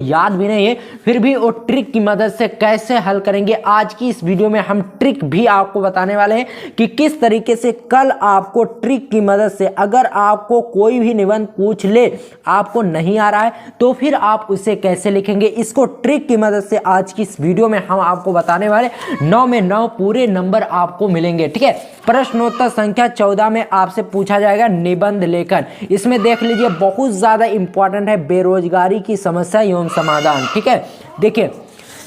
याद भी नहीं है, फिर भी वो ट्रिक की मदद से कैसे हल करेंगे। आज की इस वीडियो में हम ट्रिक भी आपको बताने वाले हैं कि किस तरीके से कल आपको ट्रिक की मदद से अगर आपको कोई भी निबंध पूछ ले, आपको नहीं आ रहा है तो फिर आप उसे कैसे लिखेंगे। इसको ट्रिक की मदद से आज की इस वीडियो में हम आपको बताने वाले 9 में 9 पूरे नंबर आपको मिलेंगे। ठीक है, प्रश्नोत्तर संख्या 14 में आपसे पूछा जाएगा निबंध लेखन। इसमें देख लीजिए बहुत ज्यादा इंपॉर्टेंट है बेरोजगारी की समस्या एवं समाधान। ठीक है, देखिए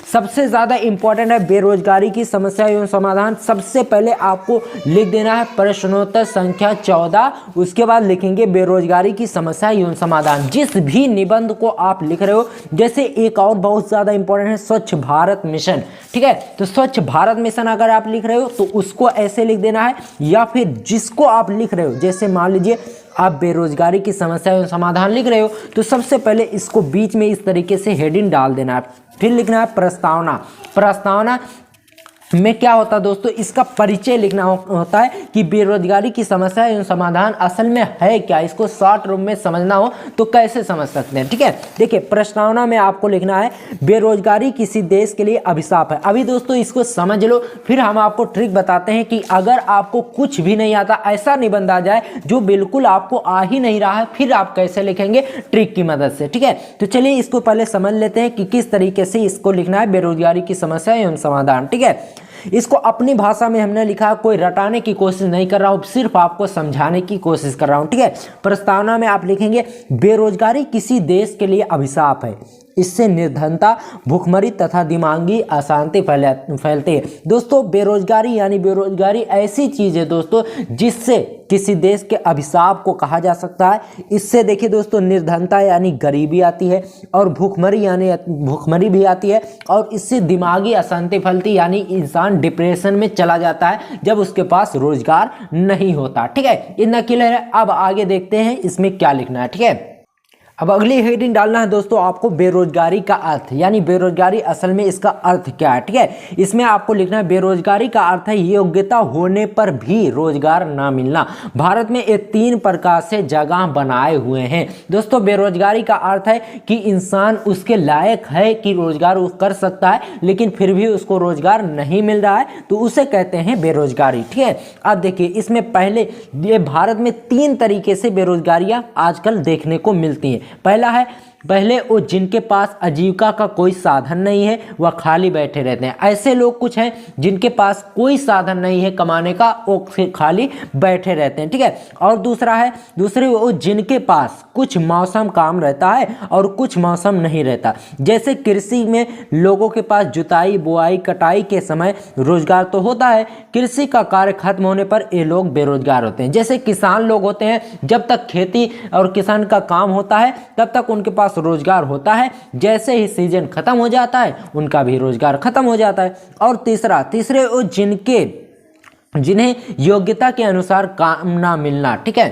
सबसे ज्यादा इंपॉर्टेंट है बेरोजगारी की समस्या एवं समाधान। सबसे पहले आपको लिख देना है प्रश्नोत्तर संख्या 14, उसके बाद लिखेंगे बेरोजगारी की समस्या एवं समाधान। जिस भी निबंध को आप लिख रहे हो, जैसे एक और बहुत ज्यादा इंपॉर्टेंट है स्वच्छ भारत मिशन। ठीक है, तो स्वच्छ भारत मिशन अगर आप लिख रहे हो तो उसको ऐसे लिख देना है, या फिर जिसको आप लिख रहे हो, जैसे मान लीजिए आप बेरोजगारी की समस्या एवं समाधान लिख रहे हो तो सबसे पहले इसको बीच में इस तरीके से हेडिंग डाल देना है। फिर लिखना है प्रस्तावना। प्रस्तावना में क्या होता है दोस्तों, इसका परिचय लिखना होता है कि बेरोजगारी की समस्या एवं समाधान असल में है क्या। इसको शॉर्ट रूप में समझना हो तो कैसे समझ सकते हैं। ठीक है, देखिए प्रस्तावना में आपको लिखना है बेरोजगारी किसी देश के लिए अभिशाप है। अभी दोस्तों इसको समझ लो, फिर हम आपको ट्रिक बताते हैं कि अगर आपको कुछ भी नहीं आता, ऐसा निबंध आ जाए जो बिल्कुल आपको आ ही नहीं रहा है, फिर आप कैसे लिखेंगे ट्रिक की मदद से। ठीक है, तो चलिए इसको पहले समझ लेते हैं कि किस तरीके से इसको लिखना है बेरोजगारी की समस्या एवं समाधान। ठीक है, इसको अपनी भाषा में हमने लिखा, कोई रटाने की कोशिश नहीं कर रहा हूं, सिर्फ आपको समझाने की कोशिश कर रहा हूं। ठीक है, प्रस्तावना में आप लिखेंगे बेरोजगारी किसी देश के लिए अभिशाप है, इससे निर्धनता, भूखमरी तथा दिमागी अशांति फैलती है। दोस्तों बेरोजगारी यानी बेरोजगारी ऐसी चीज है दोस्तों जिससे किसी देश के अभिशाप को कहा जा सकता है। इससे देखिए दोस्तों निर्धनता यानी गरीबी आती है, और भूखमरी यानी भूखमरी भी आती है, और इससे दिमागी अशांति फैलती यानी इंसान डिप्रेशन में चला जाता है जब उसके पास रोजगार नहीं होता। ठीक है, इतना क्लियर है। अब आगे देखते हैं इसमें क्या लिखना है। ठीक है, अब अगली हेडिंग डालना है दोस्तों आपको बेरोजगारी का अर्थ, यानी बेरोजगारी असल में इसका अर्थ क्या है। ठीक है, इसमें आपको लिखना है बेरोजगारी का अर्थ है योग्यता होने पर भी रोजगार ना मिलना। भारत में ये 3 प्रकार से जगह बनाए हुए हैं। दोस्तों बेरोजगारी का अर्थ है कि इंसान उसके लायक है कि रोजगार वो कर सकता है, लेकिन फिर भी उसको रोजगार नहीं मिल रहा है, तो उसे कहते हैं बेरोजगारी। ठीक है, अब देखिए इसमें पहले ये भारत में 3 तरीके से बेरोजगारियां आजकल देखने को मिलती हैं। पहला है, पहले वो जिनके पास आजीविका का कोई साधन नहीं है, वह खाली बैठे रहते हैं। ऐसे लोग कुछ हैं जिनके पास कोई साधन नहीं है कमाने का, वो खाली बैठे रहते हैं। ठीक है, और दूसरा है, दूसरे वो जिनके पास कुछ मौसम काम रहता है और कुछ मौसम नहीं रहता। जैसे कृषि में लोगों के पास जुताई, बुआई, कटाई के समय रोजगार तो होता है, कृषि का कार्य खत्म होने पर ये लोग बेरोजगार होते हैं। जैसे किसान लोग होते हैं, जब तक खेती और किसान का काम होता है तब तक उनके पास रोजगार होता है, जैसे ही सीजन खत्म हो जाता है उनका भी रोजगार खत्म हो जाता है। और तीसरे वो जिन्हें योग्यता के अनुसार काम ना मिलना। ठीक है,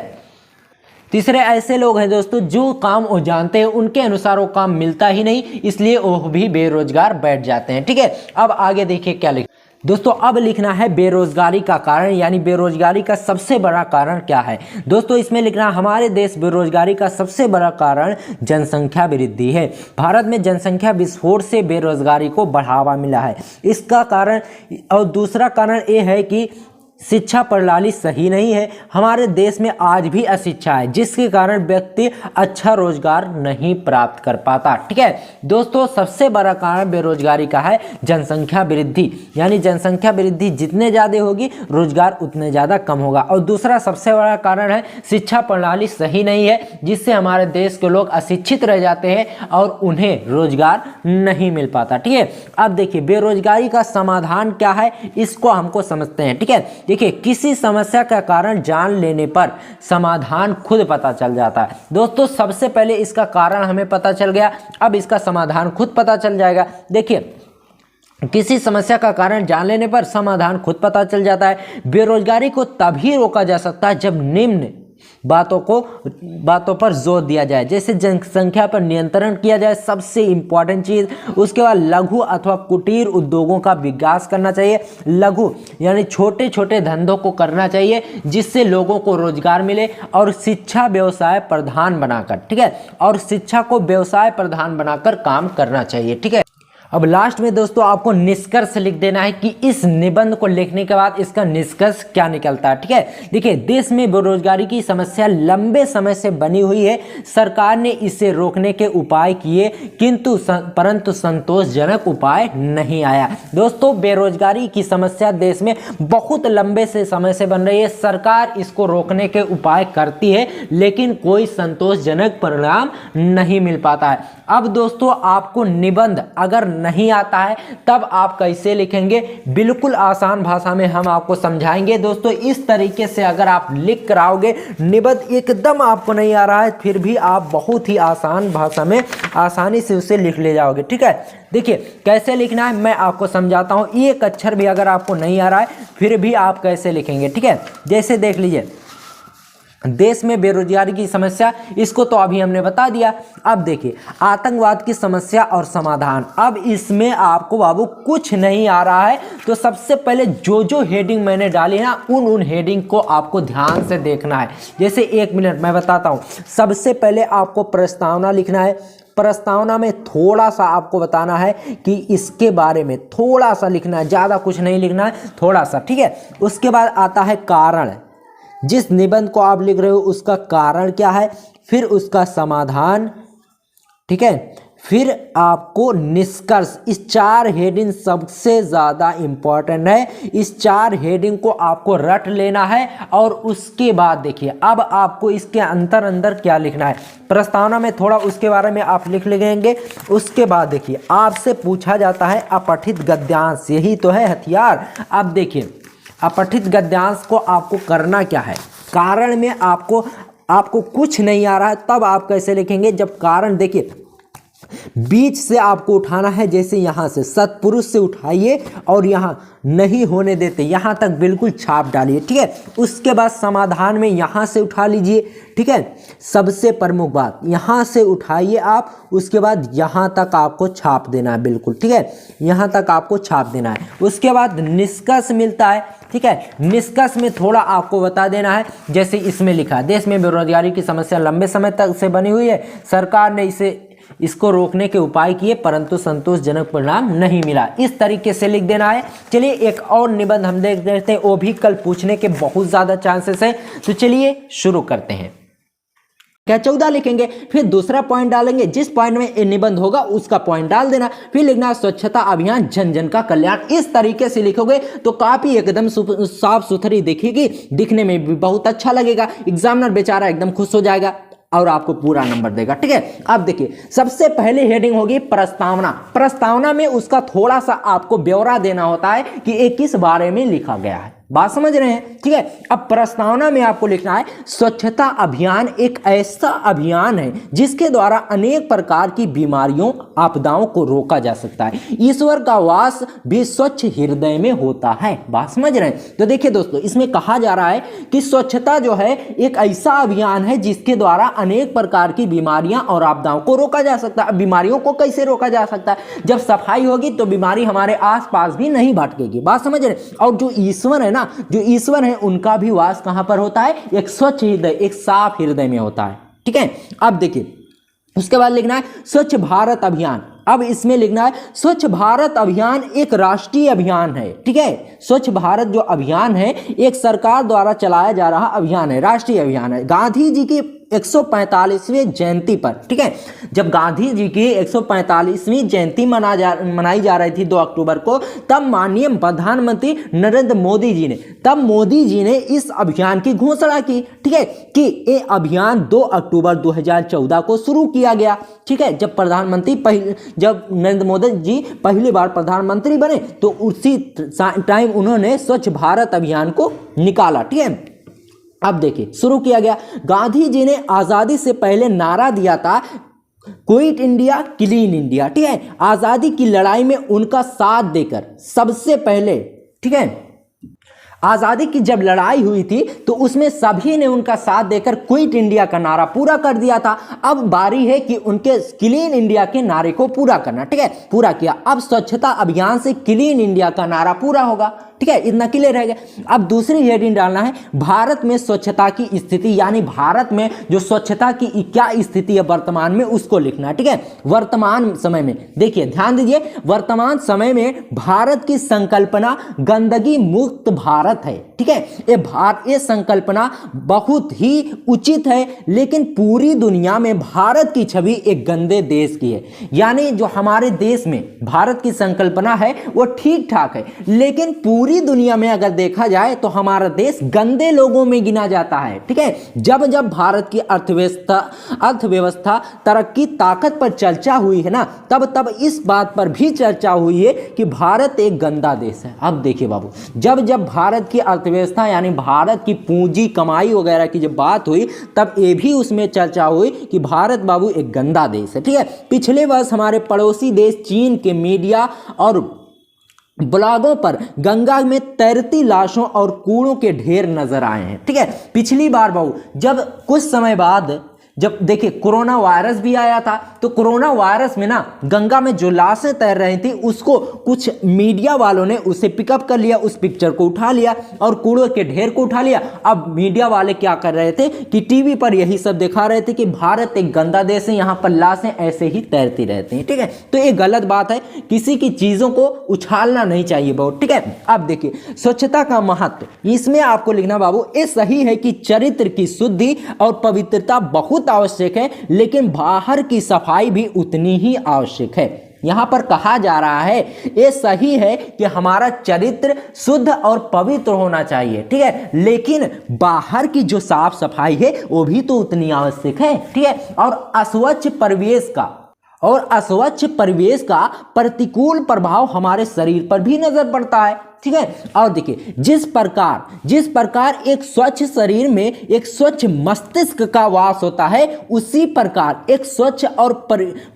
तीसरे ऐसे लोग हैं दोस्तों जो काम वो जानते हैं उनके अनुसार वो काम मिलता ही नहीं, इसलिए वो भी बेरोजगार बैठ जाते हैं। ठीक है, अब आगे देखिए क्या लिखा दोस्तों। अब लिखना है बेरोजगारी का कारण, यानी बेरोजगारी का सबसे बड़ा कारण क्या है। दोस्तों इसमें लिखना हमारे देश बेरोजगारी का सबसे बड़ा कारण जनसंख्या वृद्धि है। भारत में जनसंख्या विस्फोट से बेरोजगारी को बढ़ावा मिला है, इसका कारण। और दूसरा कारण ये है कि शिक्षा प्रणाली सही नहीं है। हमारे देश में आज भी अशिक्षा है, जिसके कारण व्यक्ति अच्छा रोजगार नहीं प्राप्त कर पाता। ठीक है दोस्तों, सबसे बड़ा कारण बेरोजगारी का है जनसंख्या वृद्धि, यानी जनसंख्या वृद्धि जितने ज़्यादा होगी रोजगार उतने ज़्यादा कम होगा। और दूसरा सबसे बड़ा कारण है शिक्षा प्रणाली सही नहीं है, जिससे हमारे देश के लोग अशिक्षित रह जाते हैं और उन्हें रोजगार नहीं मिल पाता। ठीक है, अब देखिए बेरोजगारी का समाधान क्या है, इसको हमको समझते हैं। ठीक है, देखिए किसी समस्या का कारण जान लेने पर समाधान खुद पता चल जाता है। दोस्तों सबसे पहले इसका कारण हमें पता चल गया, अब इसका समाधान खुद पता चल जाएगा। देखिए किसी समस्या का कारण जान लेने पर समाधान खुद पता चल जाता है। बेरोजगारी को तभी रोका जा सकता है जब निम्न बातों पर जोर दिया जाए, जैसे जनसंख्या पर नियंत्रण किया जाए, सबसे इंपॉर्टेंट चीज। उसके बाद लघु अथवा कुटीर उद्योगों का विकास करना चाहिए। लघु यानी छोटे छोटे धंधों को करना चाहिए जिससे लोगों को रोजगार मिले, और शिक्षा व्यवसाय प्रधान बनाकर, ठीक है, और शिक्षा को व्यवसाय प्रधान बनाकर काम करना चाहिए, ठीक है। अब लास्ट में दोस्तों आपको निष्कर्ष लिख देना है कि इस निबंध को लिखने के बाद इसका निष्कर्ष क्या निकलता है, ठीक है। देखिए, देश में बेरोजगारी की समस्या लंबे समय से बनी हुई है। सरकार ने इसे रोकने के उपाय किए परंतु संतोषजनक उपाय नहीं आया। दोस्तों, बेरोजगारी की समस्या देश में बहुत लंबे से समय से बन रही है। सरकार इसको रोकने के उपाय करती है लेकिन कोई संतोषजनक परिणाम नहीं मिल पाता है। अब दोस्तों आपको निबंध अगर नहीं आता है तब आप कैसे लिखेंगे, बिल्कुल आसान भाषा में हम आपको समझाएंगे। दोस्तों, इस तरीके से अगर आप लिख कर आओगे, निबंध एकदम आपको नहीं आ रहा है फिर भी आप बहुत ही आसान भाषा में आसानी से उसे लिख ले जाओगे, ठीक है। देखिए कैसे लिखना है मैं आपको समझाता हूं। एक अक्षर भी अगर आपको नहीं आ रहा है फिर भी आप कैसे लिखेंगे, ठीक है। जैसे देख लीजिए, देश में बेरोजगारी की समस्या, इसको तो अभी हमने बता दिया। अब देखिए, आतंकवाद की समस्या और समाधान। अब इसमें आपको बाबू कुछ नहीं आ रहा है तो सबसे पहले जो हेडिंग मैंने डाली ना उन हेडिंग को आपको ध्यान से देखना है। जैसे 1 मिनट मैं बताता हूं। सबसे पहले आपको प्रस्तावना लिखना है। प्रस्तावना में थोड़ा सा आपको बताना है कि इसके बारे में थोड़ा सा लिखना है, ज़्यादा कुछ नहीं लिखना है, थोड़ा सा, ठीक है। उसके बाद आता है कारण, जिस निबंध को आप लिख रहे हो उसका कारण क्या है, फिर उसका समाधान, ठीक है, फिर आपको निष्कर्ष। इस 4 हेडिंग सबसे ज़्यादा इंपॉर्टेंट है। इस 4 हेडिंग को आपको रट लेना है और उसके बाद देखिए अब आपको इसके अंदर क्या लिखना है। प्रस्तावना में थोड़ा उसके बारे में आप लिख लेंगे। उसके बाद देखिए आपसे पूछा जाता है अपठित गद्यांश, यही तो है हथियार। अब देखिए अपठित गद्यांश को आपको करना क्या है। कारण में आपको कुछ नहीं आ रहा है तब आप कैसे लिखेंगे, जब कारण देखिए बीच से आपको उठाना है, जैसे यहाँ से सत्पुरुष से उठाइए और यहाँ नहीं होने देते, यहाँ तक बिल्कुल छाप डालिए, ठीक है। उसके बाद समाधान में यहाँ से उठा लीजिए, ठीक है। सबसे प्रमुख बात यहाँ से उठाइए आप, उसके बाद यहाँ तक आपको छाप देना है, बिल्कुल, ठीक है, यहाँ तक आपको छाप देना है। उसके बाद निष्कर्ष मिलता है, ठीक है। निष्कर्ष में थोड़ा आपको बता देना है, जैसे इसमें लिखा, देश में बेरोजगारी की समस्या लंबे समय तक से बनी हुई है। सरकार ने इसको रोकने के उपाय किए परंतु संतोषजनक परिणाम नहीं मिला। इस तरीके से लिख देना है। चलिए एक और निबंध हम देख लेते हैं, वो भी कल पूछने के बहुत ज़्यादा चांसेस है। तो चलिए शुरू करते हैं। क्या 14 लिखेंगे, फिर दूसरा पॉइंट डालेंगे, जिस पॉइंट में निबंध होगा उसका पॉइंट डाल देना। फिर लिखना स्वच्छता अभियान जन जन का कल्याण। इस तरीके से लिखोगे तो काफी एकदम साफ सुथरी दिखेगी, दिखने में भी बहुत अच्छा लगेगा। एग्जामिनर बेचारा एकदम खुश हो जाएगा और आपको पूरा नंबर देगा, ठीक है। अब देखिए सबसे पहले हेडिंग होगी प्रस्तावना। प्रस्तावना में उसका थोड़ा सा आपको ब्यौरा देना होता है कि ये किस बारे में लिखा गया है, बात समझ रहे हैं, ठीक है। अब प्रस्तावना में आपको लिखना है स्वच्छता अभियान एक ऐसा अभियान है जिसके द्वारा अनेक प्रकार की बीमारियों आपदाओं को रोका जा सकता है। ईश्वर का वास भी स्वच्छ हृदय में होता है, बात समझ रहे हैं। तो देखिए दोस्तों, इसमें कहा जा रहा है कि स्वच्छता जो है एक ऐसा अभियान है जिसके द्वारा अनेक प्रकार की बीमारियां और आपदाओं को रोका जा सकता है। बीमारियों को कैसे रोका जा सकता है, जब सफाई होगी तो बीमारी हमारे आसपास भी नहीं भटकेगी, बात समझ रहे हैं। और जो ईश्वर है, जो ईश्वर है उनका भी वास कहां पर होता है, एक स्वच्छ हृदय, एक साफ हृदय में होता है, ठीक है। अब देखिए उसके बाद लिखना है स्वच्छ भारत अभियान। अब इसमें लिखना है स्वच्छ भारत अभियान एक राष्ट्रीय अभियान है, ठीक है। स्वच्छ भारत जो अभियान है एक सरकार द्वारा चलाया जा रहा अभियान है, राष्ट्रीय अभियान है। गांधी जी की 145वीं जयंती पर, ठीक है, जब गांधी जी की 145वीं जयंती मनाई जा रही थी 2 अक्टूबर को, तब माननीय प्रधानमंत्री नरेंद्र मोदी जी ने इस अभियान की घोषणा की, ठीक है, कि ये अभियान 2 अक्टूबर 2014 को शुरू किया गया, ठीक है। जब नरेंद्र मोदी जी पहली बार प्रधानमंत्री बने तो उसी टाइम उन्होंने स्वच्छ भारत अभियान को निकाला, ठीक है। अब देखिए शुरू किया गया। गांधी जी ने आजादी से पहले नारा दिया था क्विट इंडिया क्लीन इंडिया, ठीक है। आजादी की लड़ाई में उनका साथ देकर सबसे पहले, ठीक है, आज़ादी की जब लड़ाई हुई थी तो उसमें सभी ने उनका साथ देकर क्विट इंडिया का नारा पूरा कर दिया था। अब बारी है कि उनके क्लीन इंडिया के नारे को पूरा करना, ठीक है, पूरा किया। अब स्वच्छता अभियान से क्लीन इंडिया का नारा पूरा होगा, ठीक है, इतना क्लियर रह गया। अब दूसरी हेडिंग डालना है भारत में स्वच्छता की स्थिति, यानी भारत में जो स्वच्छता की क्या स्थिति है वर्तमान में उसको लिखना है, ठीक है। वर्तमान समय में देखिए, ध्यान दीजिए, वर्तमान समय में भारत की संकल्पना गंदगी मुक्त भारत है, ठीक है। ये संकल्पना बहुत ही उचित है, लेकिन पूरी दुनिया में भारत की छवि एक गंदे देश की है। यानी जो हमारे देश में भारत की संकल्पना है वो ठीक ठाक है, लेकिन पूरी दुनिया में अगर देखा जाए तो हमारा देश गंदे लोगों में गिना जाता है, ठीक है। जब जब भारत की अर्थव्यवस्था तरक्की ताकत पर चर्चा हुई है ना, तब तब इस बात पर भी चर्चा हुई है कि भारत एक गंदा देश है। अब देखिए बाबू, जब जब भारत की अर्थव्यवस्था यानी भारत की पूंजी कमाई वगैरह की जब बात हुई, तब ये भी उसमें चर्चा हुई कि भारत बाबू एक गंदा देश है, ठीक है। पिछले वर्ष हमारे पड़ोसी देश चीन के मीडिया और ब्लॉगों पर गंगा में तैरती लाशों और कूड़ों के ढेर नजर आए हैं, ठीक है। पिछली बार बाबू जब कुछ समय बाद जब देखिए कोरोना वायरस भी आया था, तो कोरोना वायरस में ना गंगा में जो लाशें तैर रही थी उसको कुछ मीडिया वालों ने उसे पिकअप कर लिया, उस पिक्चर को उठा लिया और कूड़ों के ढेर को उठा लिया। अब मीडिया वाले क्या कर रहे थे कि टीवी पर यही सब दिखा रहे थे कि भारत एक गंदा देश है, यहाँ पर लाशें ऐसे ही तैरती रहती हैं, ठीक है। तो ये गलत बात है, किसी की चीज़ों को उछालना नहीं चाहिए बहुत, ठीक है। अब देखिए स्वच्छता का महत्व, इसमें आपको लिखना बाबू, ये सही है कि चरित्र की शुद्धि और पवित्रता बहुत आवश्यक है, लेकिन बाहर की सफाई भी उतनी ही आवश्यक है। यहां पर कहा जा रहा है ये सही है कि हमारा चरित्र शुद्ध और पवित्र होना चाहिए, ठीक है, लेकिन बाहर की जो साफ सफाई है वो भी तो उतनी आवश्यक है, ठीक है। और अस्वच्छ परिवेश का प्रतिकूल प्रभाव हमारे शरीर पर भी नजर पड़ता है, ठीक है। और देखिए जिस प्रकार एक स्वच्छ शरीर में एक स्वच्छ मस्तिष्क का वास होता है, उसी प्रकार एक स्वच्छ और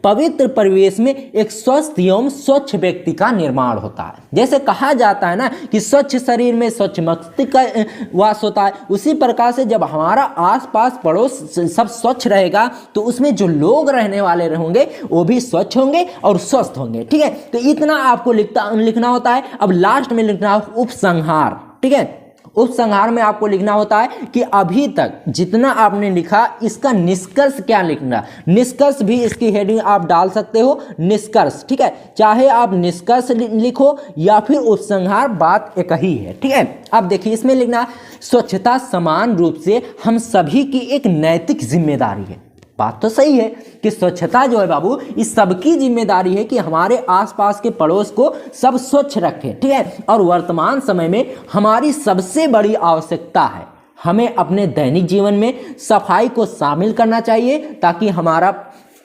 पवित्र परिवेश में एक स्वस्थ एवं स्वच्छ व्यक्ति का निर्माण होता है। जैसे कहा जाता है ना कि स्वच्छ शरीर में स्वच्छ मस्तिष्क का वास होता है, उसी प्रकार से जब हमारा आसपास पड़ोस सब स्वच्छ रहेगा तो उसमें जो लोग रहने वाले होंगे वो भी स्वच्छ होंगे और स्वस्थ होंगे, ठीक है। तो इतना आपको लिखना होता है। अब लास्ट में लिखना है उपसंहार, ठीक है। उपसंहार में आपको लिखना होता है कि अभी तक जितना आपने लिखा इसका निष्कर्ष क्या लिखना। निष्कर्ष भी इसकी हेडिंग आप डाल सकते हो, निष्कर्ष, ठीक है। चाहे आप निष्कर्ष लिखो या फिर उपसंहार, बात एक ही है, ठीक है। अब देखिए इसमें लिखना स्वच्छता समान रूप से हम सभी की एक नैतिक जिम्मेदारी है। बात तो सही है कि स्वच्छता जो है बाबू इस सबकी जिम्मेदारी है कि हमारे आसपास के पड़ोस को सब स्वच्छ रखें, ठीक है। और वर्तमान समय में हमारी सबसे बड़ी आवश्यकता है, हमें अपने दैनिक जीवन में सफाई को शामिल करना चाहिए ताकि हमारा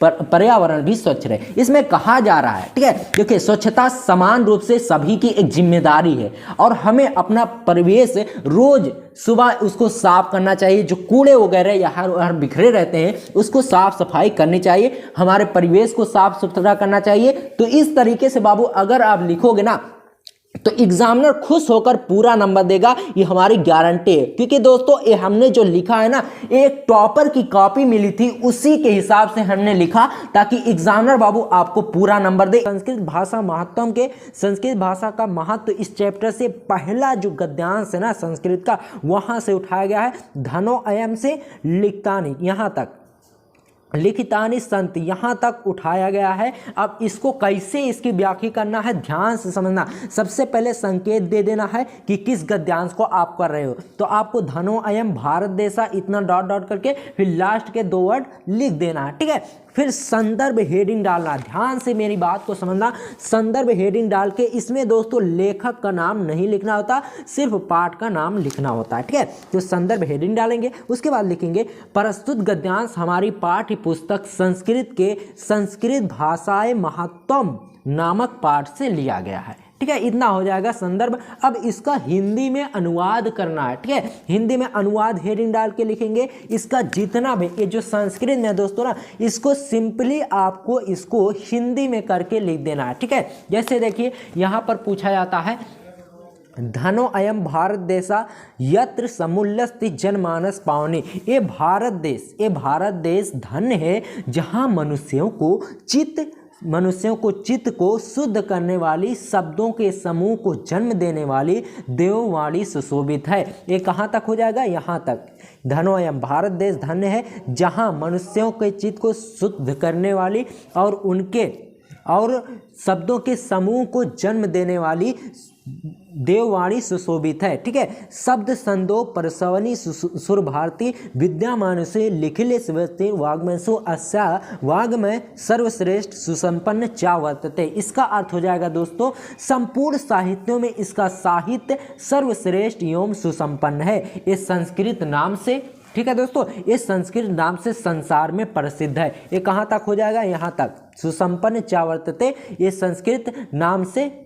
पर्यावरण भी स्वच्छ रहे। इसमें कहा जा रहा है, ठीक है, देखिए स्वच्छता समान रूप से सभी की एक जिम्मेदारी है और हमें अपना परिवेश रोज सुबह उसको साफ करना चाहिए। जो कूड़े वगैरह यहाँ बिखरे रहते हैं उसको साफ सफाई करनी चाहिए, हमारे परिवेश को साफ सुथरा करना चाहिए। तो इस तरीके से बाबू अगर आप लिखोगे ना तो एग्जामिनर खुश होकर पूरा नंबर देगा, ये हमारी गारंटी है। क्योंकि दोस्तों ये हमने जो लिखा है ना, एक टॉपर की कॉपी मिली थी उसी के हिसाब से हमने लिखा ताकि एग्जामिनर बाबू आपको पूरा नंबर दे। संस्कृत भाषा महत्व के संस्कृत भाषा का महत्व इस चैप्टर से पहला जो गद्यांश है ना संस्कृत का, वहां से उठाया गया है। धनो अयम से लिखतानी, यहाँ तक लिखितानि संत यहाँ तक उठाया गया है। अब इसको कैसे इसकी व्याख्या करना है ध्यान से समझना। सबसे पहले संकेत दे देना है कि किस गद्यांश को आप कर रहे हो। तो आपको धनो अयम भारत देशा इतना डॉट डॉट करके फिर लास्ट के 2 वर्ड लिख देना है, ठीक है। फिर संदर्भ हेडिंग डालना, ध्यान से मेरी बात को समझना। संदर्भ हेडिंग डाल के इसमें दोस्तों लेखक का नाम नहीं लिखना होता, सिर्फ पाठ का नाम लिखना होता है, ठीक है। तो संदर्भ हेडिंग डालेंगे, उसके बाद लिखेंगे प्रस्तुत गद्यांश हमारी पाठ्य पुस्तक संस्कृत के संस्कृत भाषाएं महत्वम नामक पाठ से लिया गया है, ठीक है। इतना हो जाएगा संदर्भ। अब इसका हिंदी में अनुवाद करना है, ठीक है। हिंदी में अनुवाद हेडिंग डाल के लिखेंगे। इसका जितना भी ये जो संस्कृत में दोस्तों ना, इसको सिंपली आपको इसको हिंदी में करके लिख देना है, ठीक है। जैसे देखिए यहाँ पर पूछा जाता है धनो अयम भारत देशा यत्र समुल्लस्ति जनमानस पावनी। ये भारत देश धन है जहाँ मनुष्यों को चित्त को शुद्ध करने वाली शब्दों के समूह को जन्म देने वाली देववाणी सुशोभित है। ये कहाँ तक हो जाएगा? यहाँ तक। धनोयम भारत देश धन्य है जहाँ मनुष्यों के चित्त को शुद्ध करने वाली और शब्दों के समूह को जन्म देने वाली देववाणी सुशोभित है। ठीक है। शब्द संदो परसवनी सुर भारती विद्यामानुषे लिखिले स्वस्ति वाग्मयसु अस्या वाग्मय सर्वश्रेष्ठ सुसंपन्न चा वर्तते। इसका अर्थ हो जाएगा दोस्तों, संपूर्ण साहित्यों में इसका साहित्य सर्वश्रेष्ठ एवं सुसंपन्न है। ये संस्कृत नाम से, ठीक है दोस्तों, ये संस्कृत नाम से संसार में प्रसिद्ध है। ये कहाँ तक हो जाएगा? यहाँ तक। सुसंपन्न चा वर्तते, ये संस्कृत नाम से,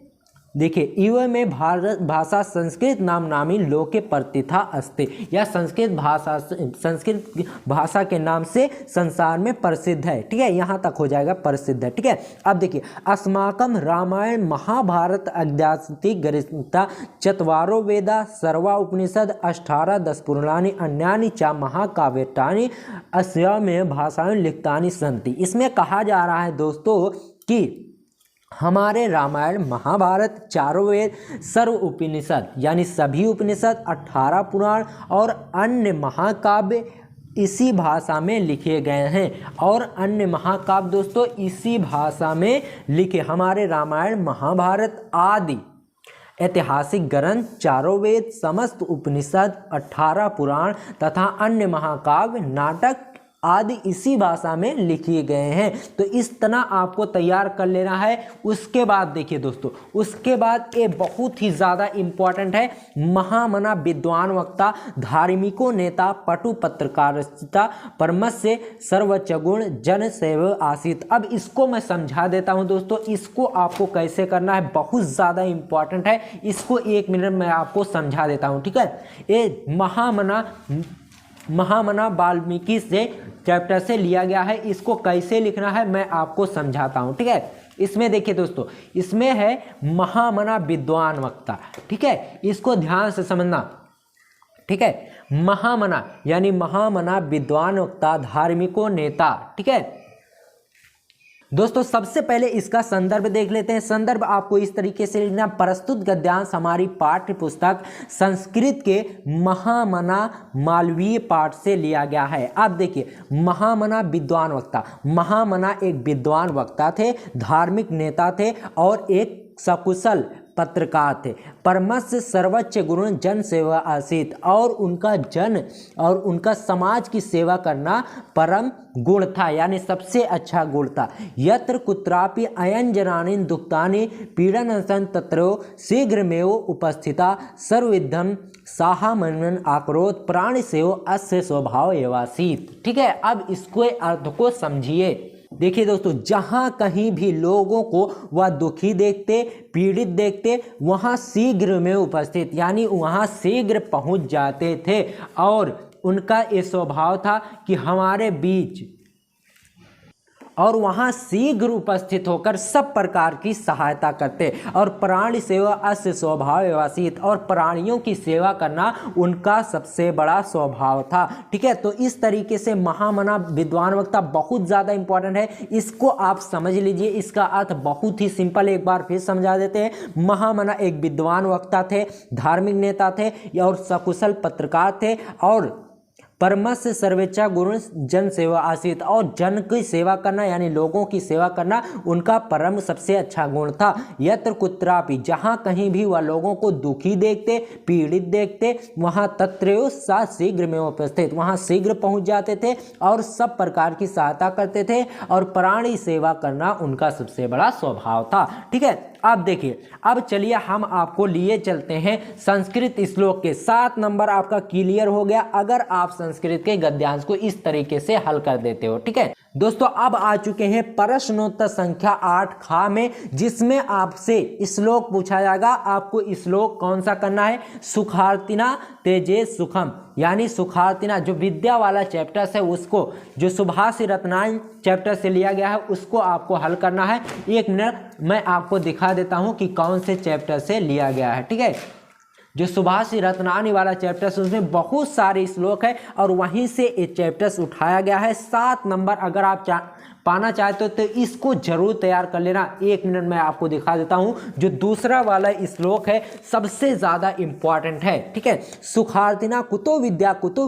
देखिए, इव में भारत भाषा संस्कृत नाम नामी लोके प्रतिथा अस्ति, या संस्कृत भाषा के नाम से संसार में प्रसिद्ध है। ठीक है, यहाँ तक हो जाएगा प्रसिद्ध है। ठीक है। अब देखिए, अस्माकं रामायण महाभारत अद्यास्ति गरिता चत्वारो वेदा सर्वा उपनिषद 18 10 पुराणानि अन्यानि च महाकाव्यानि अस्यामेव भाषायां लिखितानि सन्ति। इसमें कहा जा रहा है दोस्तों कि हमारे रामायण महाभारत चारों वेद सर्व उपनिषद यानी सभी उपनिषद 18 पुराण और अन्य महाकाव्य इसी भाषा में लिखे गए हैं। और अन्य महाकाव्य दोस्तों इसी भाषा में लिखे, हमारे रामायण महाभारत आदि ऐतिहासिक ग्रंथ चारों वेद समस्त उपनिषद 18 पुराण तथा अन्य महाकाव्य नाटक आदि इसी भाषा में लिखे गए हैं। तो इस तरह आपको तैयार कर लेना है। उसके बाद देखिए दोस्तों, उसके बाद ये बहुत ही ज़्यादा इम्पॉर्टेंट है, महामना विद्वान वक्ता धार्मिको नेता पटु पत्रकारिता परमस्य सर्वोच्च गुण जन सेव आसित। अब इसको मैं समझा देता हूं दोस्तों, इसको आपको कैसे करना है, बहुत ज़्यादा इम्पॉर्टेंट है। इसको 1 मिनट में आपको समझा देता हूँ। ठीक है। ये महामना वाल्मीकि से चैप्टर से लिया गया है। इसको कैसे लिखना है मैं आपको समझाता हूं। ठीक है। इसमें देखिए दोस्तों, इसमें है महामना विद्वान वक्ता। ठीक है, इसको ध्यान से समझना। ठीक है, महामना यानी महामना विद्वान वक्ता धार्मिको नेता। ठीक है दोस्तों, सबसे पहले इसका संदर्भ देख लेते हैं। संदर्भ आपको इस तरीके से लिखना, प्रस्तुत गद्यांश हमारी पाठ्य पुस्तक संस्कृत के महामना मालवीय पाठ से लिया गया है। अब देखिए, महामना विद्वान वक्ता, महामना एक विद्वान वक्ता थे, धार्मिक नेता थे और एक सकुशल पत्रकार थे। परमस्य सर्वोच्च गुण जन सेवा आसित, और उनका समाज की सेवा करना परम गुण था, यानी सबसे अच्छा गुण था। यत्र कुत्रापि अयन जनानि दुक्तानि पीड़न तत्रो शीघ्रमेव उपस्थिता सर्वविधम साहामन आक्रोध प्राण सेव अस्य स्वभाव एवासीत। ठीक है, अब इसको अर्थ को समझिए। देखिए दोस्तों, जहाँ कहीं भी लोगों को वह दुखी देखते, पीड़ित देखते, वहाँ शीघ्र में उपस्थित यानी वहाँ शीघ्र पहुँच जाते थे। और उनका ये स्वभाव था कि हमारे बीच, और वहाँ शीघ्र उपस्थित होकर सब प्रकार की सहायता करते। और प्राणी सेवा अस्य स्वभाव एवासीत, और प्राणियों की सेवा करना उनका सबसे बड़ा स्वभाव था। ठीक है, तो इस तरीके से महामना विद्वान वक्ता बहुत ज़्यादा इंपॉर्टेंट है, इसको आप समझ लीजिए। इसका अर्थ बहुत ही सिंपल, एक बार फिर समझा देते हैं। महामना एक विद्वान वक्ता थे, धार्मिक नेता थे और सकुशल पत्रकार थे, और परमस्य सर्वेच्छा गुण जन सेवा आसित, और जन की सेवा करना यानी लोगों की सेवा करना उनका परम सबसे अच्छा गुण था। यत्र कुत्रापि, जहाँ कहीं भी वह लोगों को दुखी देखते, पीड़ित देखते, वहाँ तत्रयो सा शीघ्र में उपस्थित, वहाँ शीघ्र पहुँच जाते थे और सब प्रकार की सहायता करते थे, और प्राणी सेवा करना उनका सबसे बड़ा स्वभाव था। ठीक है, अब देखिए, अब चलिए हम आपको लिए चलते हैं संस्कृत श्लोक के। 7 नंबर आपका क्लियर हो गया अगर आप संस्कृत के गद्यांश को इस तरीके से हल कर देते हो। ठीक है दोस्तों, अब आ चुके हैं प्रश्नोत्तर संख्या 8 खा में, जिसमें आपसे श्लोक पूछा जाएगा। आपको श्लोक कौन सा करना है? सुखार्तिना तेजे सुखम, यानी सुखार्तिना जो विद्या वाला चैप्टर है उसको, जो सुभाषी रत्नायन चैप्टर से लिया गया है उसको आपको हल करना है। 1 मिनट मैं आपको दिखा देता हूं कि कौन से चैप्टर से लिया गया है। ठीक है, जो सुभाषी रत्नानी वाला चैप्टर्स उसमें बहुत सारे श्लोक है और वहीं से ये चैप्टर्स उठाया गया है। 7 नंबर अगर आप पाना चाहते हो तो इसको जरूर तैयार कर लेना। 1 मिनट में आपको दिखा देता हूं। जो दूसरा वाला श्लोक है सबसे ज्यादा इंपॉर्टेंट है, ठीक है। सुखार्थिना कुतो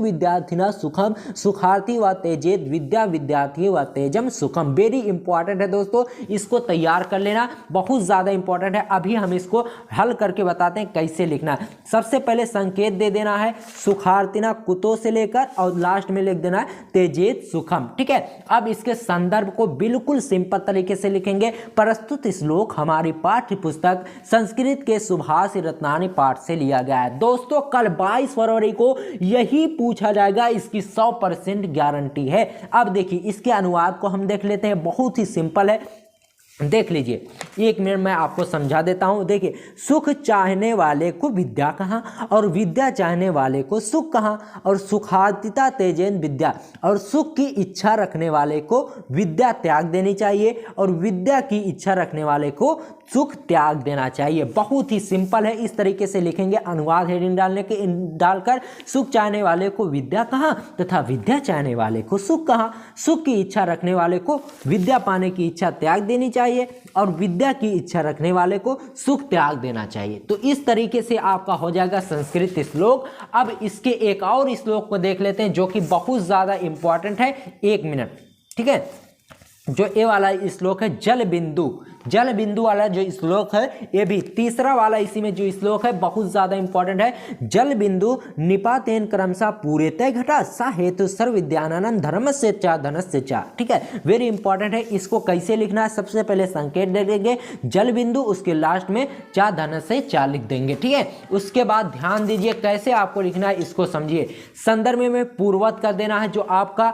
विद्यार्थिना सुखम, सुखार्थी व तेजेत विद्यार्थी व तेजम सुखम। वेरी इंपॉर्टेंट है दोस्तों, इसको तैयार कर लेना, बहुत ज्यादा इंपॉर्टेंट है। अभी हम इसको हल करके बताते हैं कैसे लिखना है। सबसे पहले संकेत दे देना है सुखार्थिना कुतो से लेकर और लास्ट में लिख देना है तेजेत सुखम, ठीक है। अब इसके संदर्भ को बिल्कुल सिंपल तरीके से लिखेंगे। प्रस्तुत श्लोक हमारी पाठ्य पुस्तक संस्कृत के सुभाष रत्नानी पाठ से लिया गया है। दोस्तों कल 22 फरवरी को यही पूछा जाएगा, इसकी 100% गारंटी है। अब देखिए इसके अनुवाद को हम देख लेते हैं, बहुत ही सिंपल है, देख लीजिए। 1 मिनट में आपको समझा देता हूं। देखिए, सुख चाहने वाले को विद्या कहाँ और विद्या चाहने वाले को सुख कहाँ, और सुखातीता तेजेन विद्या, और सुख की इच्छा रखने वाले को विद्या त्याग देनी चाहिए और विद्या की इच्छा रखने वाले को सुख त्याग देना चाहिए। बहुत ही सिंपल है, इस तरीके से लिखेंगे। अनुवाद हेडिंग डालकर सुख चाहने वाले को विद्या कहाँ तथा विद्या चाहने वाले को सुख कहाँ, सुख की इच्छा रखने वाले को विद्या पाने की इच्छा त्याग देनी चाहिए और विद्या की इच्छा रखने वाले को सुख त्याग देना चाहिए। तो इस तरीके से आपका हो जाएगा संस्कृत श्लोक। अब इसके एक और श्लोक को देख लेते हैं जो कि बहुत ज्यादा इंपॉर्टेंट है। 1 मिनट, ठीक है। जो ये वाला श्लोक है जल बिंदु वाला जो श्लोक है, ये भी तीसरा वाला इसी में जो श्लोक है बहुत ज्यादा इंपॉर्टेंट है। जल बिंदु निपातेन क्रमशः पूरेते घटा सा हेतु सर्व विद्यानां धर्मस्य च धनस्य च, ठीक है। वेरी इंपॉर्टेंट है। इसको कैसे लिखना है, सबसे पहले संकेत दे देंगे जल बिंदु, उसके लास्ट में चा धनस्य च लिख देंगे, ठीक है। उसके बाद ध्यान दीजिए कैसे आपको लिखना है, इसको समझिए। संदर्भ में पूर्ववत कर देना है, जो आपका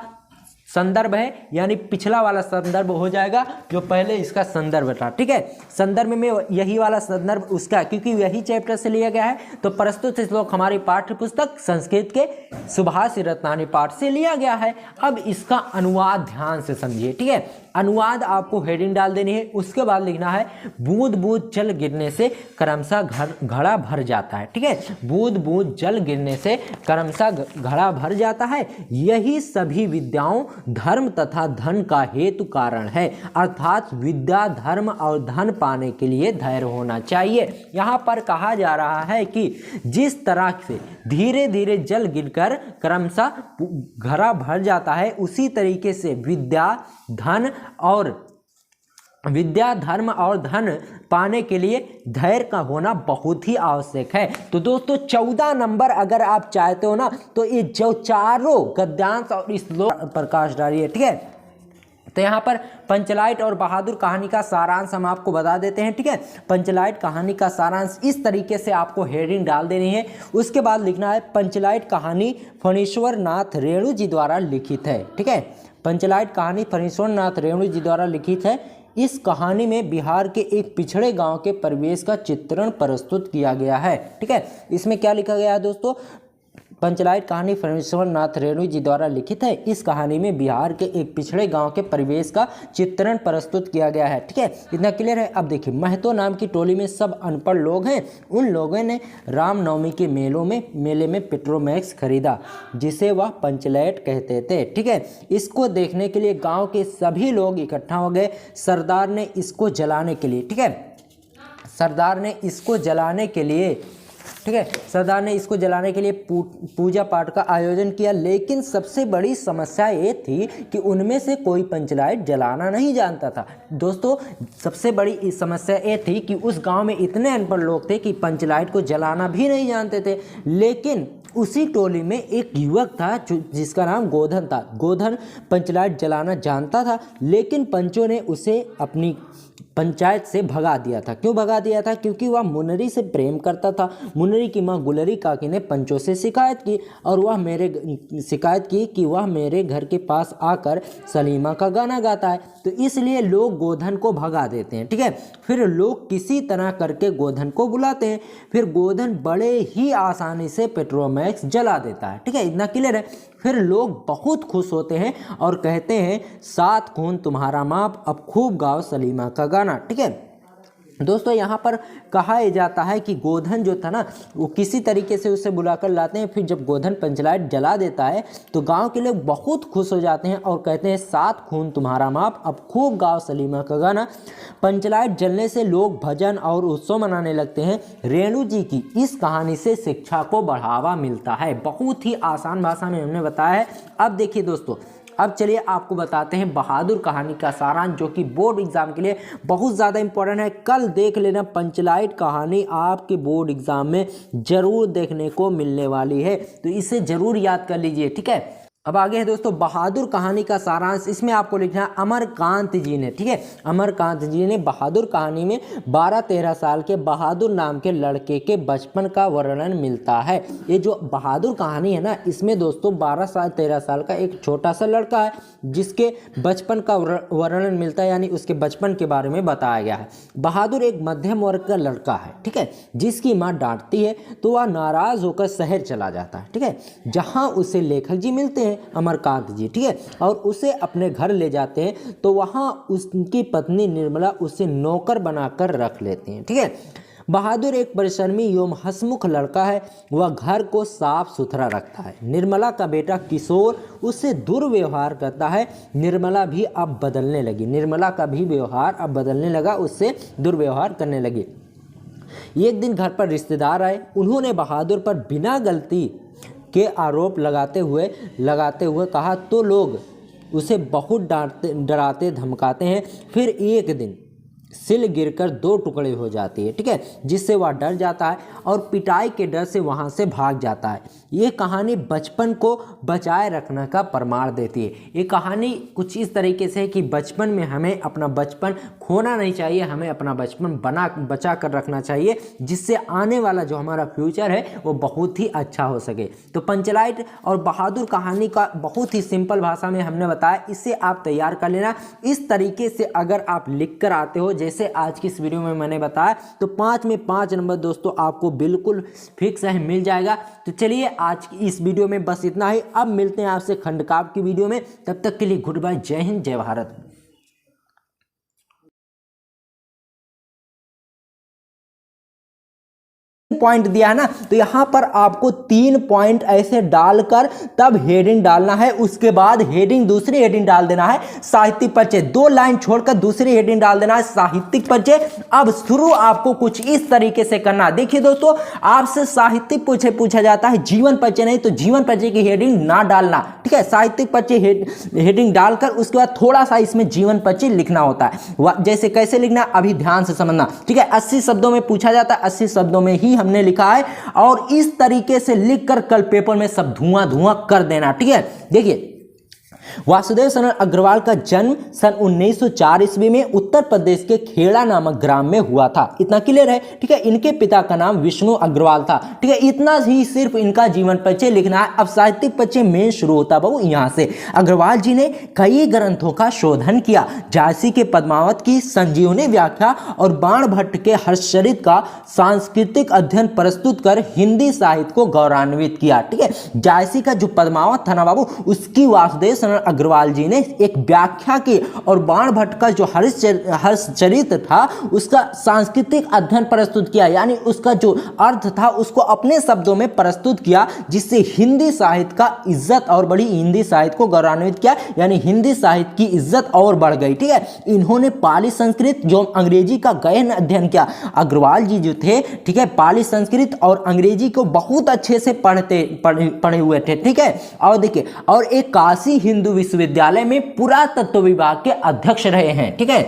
संदर्भ है यानी पिछला वाला संदर्भ हो जाएगा जो पहले इसका संदर्भ था, ठीक है। संदर्भ में यही वाला संदर्भ उसका, क्योंकि यही चैप्टर से लिया गया है। तो प्रस्तुत श्लोक हमारी पाठ्य पुस्तक संस्कृत के सुभाष रत्नानी पाठ से लिया गया है। अब इसका अनुवाद ध्यान से समझिए, ठीक है। अनुवाद आपको हेडिंग डाल देनी है, उसके बाद लिखना है बूंद बूंद जल गिरने से क्रमशः घड़ा भर जाता है, ठीक है। बूंद बूंद जल गिरने से क्रमशः घड़ा भर जाता है, यही सभी विद्याओं धर्म तथा धन का हेतु कारण है। अर्थात विद्या धर्म और धन पाने के लिए धैर्य होना चाहिए। यहाँ पर कहा जा रहा है कि जिस तरह से धीरे धीरे जल गिरकर क्रमशः घड़ा भर जाता है, उसी तरीके से विद्या धर्म और धन पाने के लिए धैर्य का होना बहुत ही आवश्यक है। तो दोस्तों 14 नंबर अगर आप चाहते हो ना, तो ये जो चारों गद्यांश और श्लोक प्रकाश डालिए, ठीक है। तो यहाँ पर पंचलाइट और बहादुर कहानी का सारांश हम आपको बता देते हैं, ठीक है। पंचलाइट कहानी का सारांश इस तरीके से आपको हेडिंग डाल देनी है। उसके बाद लिखना है पंचलाइट कहानी फणीश्वर नाथ रेणु जी द्वारा लिखित है, ठीक है। पंचलाइट कहानी फणीश्वर नाथ रेणु जी द्वारा लिखित है। इस कहानी में बिहार के एक पिछड़े गांव के परिवेश का चित्रण प्रस्तुत किया गया है, ठीक है। इसमें क्या लिखा गया है दोस्तों, पंचलाइट कहानी फणीश्वर नाथ रेणु जी द्वारा लिखित है। इस कहानी में बिहार के एक पिछड़े गांव के परिवेश का चित्रण प्रस्तुत किया गया है, ठीक है। इतना क्लियर है। अब देखिए, महतो नाम की टोली में सब अनपढ़ लोग हैं। उन लोगों ने रामनवमी के मेले में पेट्रोमैक्स खरीदा, जिसे वह पंचलाइट कहते थे, ठीक है। इसको देखने के लिए गाँव के सभी लोग इकट्ठा हो गए। सरदार ने इसको जलाने के लिए, ठीक है, सरदार ने इसको जलाने के लिए, ठीक है, सरदार ने इसको जलाने के लिए पूजा पाठ का आयोजन किया। लेकिन सबसे बड़ी समस्या ये थी कि उनमें से कोई पंचलाइट जलाना नहीं जानता था। दोस्तों सबसे बड़ी समस्या ये थी कि उस गांव में इतने अनपढ़ लोग थे कि पंचलाइट को जलाना भी नहीं जानते थे। लेकिन उसी टोली में एक युवक था जिसका नाम गोधन था। गोधन पंचलाइट जलाना जानता था, लेकिन पंचों ने उसे अपनी पंचायत से भगा दिया था। क्यों भगा दिया था? क्योंकि वह मुनरी से प्रेम करता था। मुनरी की मां गुलरी काकी ने पंचों से शिकायत की और वह मेरे घर के पास आकर सलीमा का गाना गाता है। तो इसलिए लोग गोधन को भगा देते हैं, ठीक है। फिर लोग किसी तरह करके गोधन को बुलाते हैं। फिर गोधन बड़े ही आसानी से पेट्रोमैक्स जला देता है, ठीक है। इतना क्लियर है। फिर लोग बहुत खुश होते हैं और कहते हैं, 7 खून तुम्हारा माप, अब खूब गाओ सलीमा का गाना, ठीक है। दोस्तों यहाँ पर कहा जाता है कि गोधन जो था ना वो किसी तरीके से उसे बुलाकर लाते हैं, फिर जब गोधन पंचलाइट जला देता है तो गांव के लोग बहुत खुश हो जाते हैं और कहते हैं 7 खून तुम्हारा माप, अब खूब गाओ सलीमा का गाना। पंचलाइट जलने से लोग भजन और उत्सव मनाने लगते हैं। रेणु जी की इस कहानी से शिक्षा को बढ़ावा मिलता है। बहुत ही आसान भाषा में हमने बताया है। अब देखिए दोस्तों, अब चलिए आपको बताते हैं बहादुर कहानी का सारांश, जो कि बोर्ड एग्जाम के लिए बहुत ज़्यादा इंपॉर्टेंट है। कल देख लेना, पंचलाइट कहानी आपके बोर्ड एग्जाम में जरूर देखने को मिलने वाली है, तो इसे जरूर याद कर लीजिए, ठीक है। अब आगे है दोस्तों बहादुर कहानी का सारांश। इसमें आपको लिखना है अमरकांत जी ने, ठीक है। अमरकांत जी ने बहादुर कहानी में 12-13 साल के बहादुर नाम के लड़के के बचपन का वर्णन मिलता है। ये जो बहादुर कहानी है ना, इसमें दोस्तों 12-13 साल का एक छोटा सा लड़का है जिसके बचपन का वर्णन मिलता है, यानी उसके बचपन के बारे में बताया गया है। बहादुर एक मध्यम वर्ग का लड़का है, ठीक है, जिसकी माँ डांटती है तो वह नाराज होकर शहर चला जाता है, ठीक है, जहाँ उसे लेखक जी मिलते हैं, अमरकांत जी, ठीक है, और उसे अपने घर ले जाते हैं। तो वहाँ उसकी पत्नी निर्मला उसे नौकर बनाकर रख लेती हैं, ठीक है। बहादुर एक परिश्रमी एवं हंसमुख लड़का है, वह घर को साफ सुथरा रखता है। निर्मला का बेटा किशोर उससे दुर्व्यवहार करता है। निर्मला भी अब बदलने लगी, निर्मला का भी व्यवहार अब बदलने लगा, उससे दुर्व्यवहार करने लगी। एक दिन घर पर रिश्तेदार आए, उन्होंने बहादुर पर बिना गलती के आरोप लगाते हुए कहा तो लोग उसे बहुत डराते धमकाते हैं। फिर एक दिन सिल गिरकर 2 टुकड़े हो जाती है, ठीक है, जिससे वह डर जाता है और पिटाई के डर से वहाँ से भाग जाता है। ये कहानी बचपन को बचाए रखने का प्रमाण देती है। ये कहानी कुछ इस तरीके से है कि बचपन में हमें अपना बचपन खोना नहीं चाहिए, हमें अपना बचपन बचा कर रखना चाहिए, जिससे आने वाला जो हमारा फ्यूचर है वो बहुत ही अच्छा हो सके। तो पंचलाइट और बहादुर कहानी का बहुत ही सिंपल भाषा में हमने बताया, इसे आप तैयार कर लेना। इस तरीके से अगर आप लिख कर आते हो जैसे आज की इस वीडियो में मैंने बताया, तो 5 में 5 नंबर दोस्तों आपको बिल्कुल फिक्स है, मिल जाएगा। तो चलिए आज की इस वीडियो में बस इतना ही। अब मिलते हैं आपसे खंडकाव्य की वीडियो में, तब तक के लिए गुड बाय, जय हिंद, जय भारत। पॉइंट दिया है ना, तो यहां पर आपको 3 पॉइंट ऐसे डालकर तब हेडिंग डालना है, उसके बाद हेडिंग दूसरी हेडिंग डाल देना है साहित्यिक परिचय, 2 लाइन छोड़कर दूसरी हेडिंग डाल देना है साहित्यिक परिचय। अब शुरू आपको कुछ इस तरीके से करना। देखिए दोस्तों, आपसे साहित्यिक पूछा जाता है, जीवन परिचय नहीं, तो जीवन परिचय की हेडिंग ना डालना, ठीक है। साहित्यिक परिचय हेडिंग डालकर उसके बाद थोड़ा सा इसमें जीवन परिचय लिखना होता है। जैसे कैसे लिखना, अभी ध्यान से समझना, ठीक है। 80 शब्दों में पूछा जाता है, 80 शब्दों में ही हमने लिखा है, और इस तरीके से लिखकर कल पेपर में सब धुआं कर देना, ठीक है। देखिए, वासुदेव शरण अग्रवाल का जन्म सन 1904 ईस्वी में उत्तर प्रदेश के खेड़ा नामक ग्राम में हुआ था। इतना क्लियर है, ठीक है। इनके पिता का नाम विष्णु अग्रवाल था, ठीक है। इतना ही सिर्फ इनका जीवन परिचय लिखना है। अब साहित्यिक परिचय मेन शुरू होता बाबू यहां से। अग्रवाल जी ने कई ग्रंथों का शोधन किया। जायसी के पद्मावत की संजीवनी व्याख्या और बाण भट्ट के हर्षचरित का सांस्कृतिक अध्ययन प्रस्तुत कर हिंदी साहित्य को गौरवान्वित किया, ठीक है। जायसी का जो पद्मावत था ना बाबू, उसकी वासुदेव शरण अग्रवाल जी ने एक व्याख्या की, और बाण भट्ट का जो हर्षचरित था उसका सांस्कृतिक अध्ययन प्रस्तुत किया, यानी उसका जो अर्थ था उसको अपने शब्दों में प्रस्तुत किया, जिससे हिंदी साहित्य का इज्जत और बढ़ी, हिंदी साहित्य को गौरवान्वित किया, यानी हिंदी साहित्य की इज्जत और बढ़ गई, ठीक है। इन्होंने पाली संस्कृत जो अंग्रेजी का गहन अध्ययन किया। अग्रवाल जी जो थे, ठीक है, पाली संस्कृत और अंग्रेजी को बहुत अच्छे से पढ़े हुए थे, ठीक है। और देखिए, और एक काशी हिंदू विश्वविद्यालय में पुरातत्व विभाग के अध्यक्ष रहे हैं, ठीक है।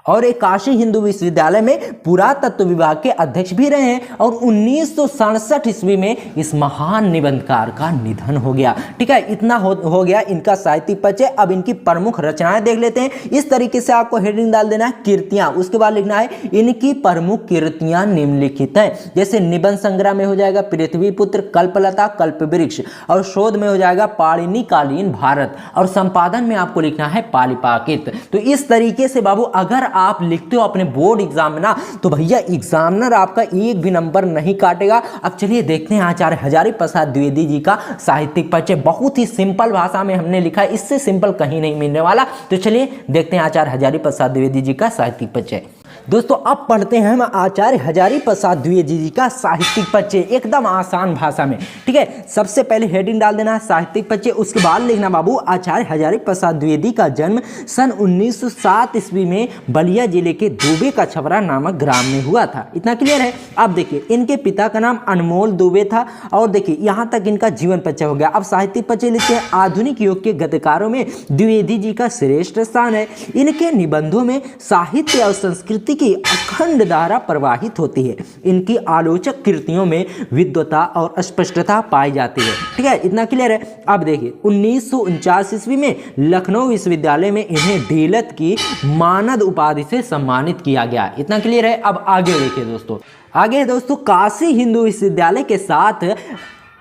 और एक काशी हिंदू विश्वविद्यालय में पुरातत्व विभाग के अध्यक्ष भी रहे हैं। और 1967 ईस्वी में इस महान निबंधकार का निधन हो गया, ठीक है। इतना हो गया इनका साहित्यिक परिचय। अब इनकी प्रमुख रचनाएं देख लेते हैं। इस तरीके से आपको हेडिंग डाल देना है कीर्तियां, उसके बाद लिखना है इनकी प्रमुख कीर्तियां निम्नलिखित हैं। जैसे निबंध संग्रह में हो जाएगा पृथ्वीपुत्र, कल्पलता, कल्पवृक्ष, और शोध में हो जाएगा पाणिनिकालीन भारत, और संपादन में आपको लिखना है पालिपाकित। तो इस तरीके से बाबू अगर आप लिखते हो अपने बोर्ड एग्जाम में ना, तो भैया एग्जामिनर आपका एक भी नंबर नहीं काटेगा। अब चलिए देखते हैं आचार्य हजारी प्रसाद द्विवेदी जी का साहित्यिक परिचय। बहुत ही सिंपल भाषा में हमने लिखा है, इससे सिंपल कहीं नहीं मिलने वाला। तो चलिए देखते हैं आचार्य हजारी प्रसाद द्विवेदी जी का साहित्यिक परिचय। दोस्तों अब पढ़ते हैं हम आचार्य हजारी प्रसाद द्विवेदी जी का साहित्यिक परिचय एकदम आसान भाषा में। ठीक है, सबसे पहले हेडिंग डाल देना है साहित्यिक परिचय, उसके बाद लिखना बाबू आचार्य हजारी प्रसाद द्विवेदी का जन्म सन 1907 ईस्वी में बलिया जिले के दुबे का छपरा नामक ग्राम में हुआ था। इतना क्लियर है। अब देखिए इनके पिता का नाम अनमोल दुबे था और देखिए यहाँ तक इनका जीवन परिचय हो गया। अब साहित्यिक परिचय लिखते हैं। आधुनिक युग के गद्यकारों में द्विवेदी जी का श्रेष्ठ स्थान है। इनके निबंधों में साहित्य और संस्कृति की अखंड धारा प्रवाहित होती है। इनकी आलोचक कृतियों में विद्वता और स्पष्टता पाई जाती है। ठीक है, इतना क्लियर है। अब देखिए 1949 ईस्वी में लखनऊ विश्वविद्यालय में इन्हें डीलत की मानद उपाधि से सम्मानित किया गया। इतना क्लियर है। अब आगे देखिए दोस्तों, आगे दोस्तों काशी हिंदू विश्वविद्यालय के साथ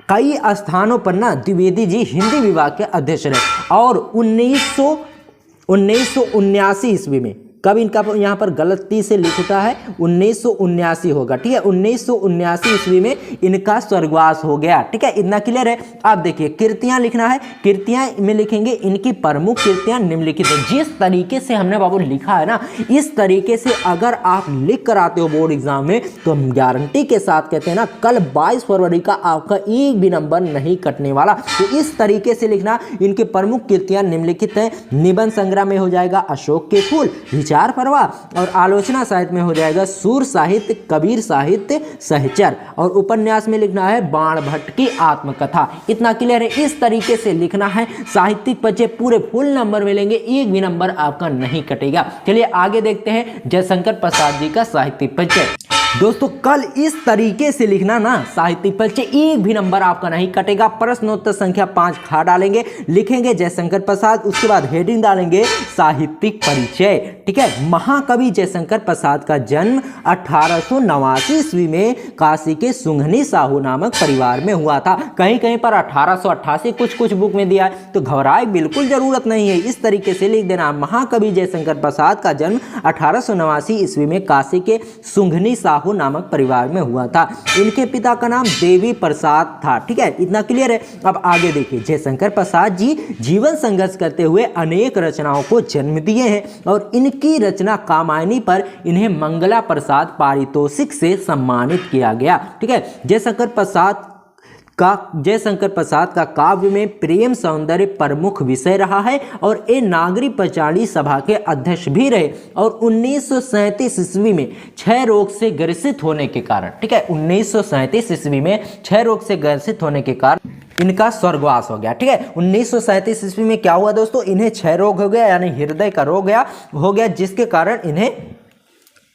कई स्थानों पर ना द्विवेदी जी हिंदी विभाग के अध्यक्ष रहे और 1979 ईस्वी में, कब इनका यहाँ पर गलती से लिखता है 1979 होगा। ठीक है, 1979 ईस्वी में इनका स्वर्गवास हो गया। ठीक है, इतना क्लियर है। अब देखिए कृतियां लिखना है। कृतियां में लिखेंगे इनकी प्रमुख कृतियां निम्नलिखित है। जिस तरीके से हमने बाबू लिखा है ना, इस तरीके से अगर आप लिख कर आते हो बोर्ड एग्जाम में तो हम गारंटी के साथ कहते हैं ना, कल 22 फरवरी का आपका एक भी नंबर नहीं कटने वाला। तो इस तरीके से लिखना। इनकी प्रमुख कृतियां निम्नलिखित है। निबंध संग्रह में हो जाएगा अशोक के फूल, विचार पर्वा, और आलोचना साहित्य में हो जाएगा सूर साहित्य, कबीर साहित्य, सहचर, और उपन्यास में लिखना है बाण भट्ट की आत्मकथा। इतना क्लियर है। इस तरीके से लिखना है। साहित्यिक परिचय पूरे फुल नंबर मिलेंगे, एक भी नंबर आपका नहीं कटेगा। चलिए आगे देखते हैं जयशंकर प्रसाद जी का साहित्यिक परिचय। दोस्तों कल इस तरीके से लिखना ना, साहित्यिक परिचय एक भी नंबर आपका नहीं कटेगा। प्रश्नोत्तर संख्या 5 खा डालेंगे, लिखेंगे जयशंकर प्रसाद, उसके बाद हेडिंग डालेंगे साहित्यिक परिचय। ठीक है, महाकवि जयशंकर प्रसाद का जन्म 1889 ईस्वी में काशी के सुंघनी साहू नामक परिवार में हुआ था। कहीं कहीं पर 1888 कुछ बुक में दिया है, तो घबराए बिल्कुल जरूरत नहीं है। इस तरीके से लिख देना, महाकवि जयशंकर प्रसाद का जन्म 1889 ईस्वी में काशी के सुंघनी साहू नामक परिवार में हुआ था। इनके पिता का नाम देवी प्रसाद था। ठीक है, इतना क्लियर है। अब आगे देखिए, जयशंकर प्रसाद जी जीवन संघर्ष करते हुए अनेक रचनाओं को जन्म दिए हैं और इनकी रचना कामायनी पर इन्हें मंगला प्रसाद पारितोषिक से सम्मानित किया गया। ठीक है, जयशंकर प्रसाद का काव्य में प्रेम सौंदर्य प्रमुख विषय रहा है और ये नागरी पंचाली सभा के अध्यक्ष भी रहे और 1937 ईस्वी में क्षय रोग से ग्रसित होने के कारण, ठीक है, 1937 ईस्वी में क्षय रोग से ग्रसित होने के कारण इनका स्वर्गवास हो गया। ठीक है, 1937 ईस्वी में क्या हुआ दोस्तों, इन्हें क्षय रोग हो गया, यानी हृदय का रोग हो गया जिसके कारण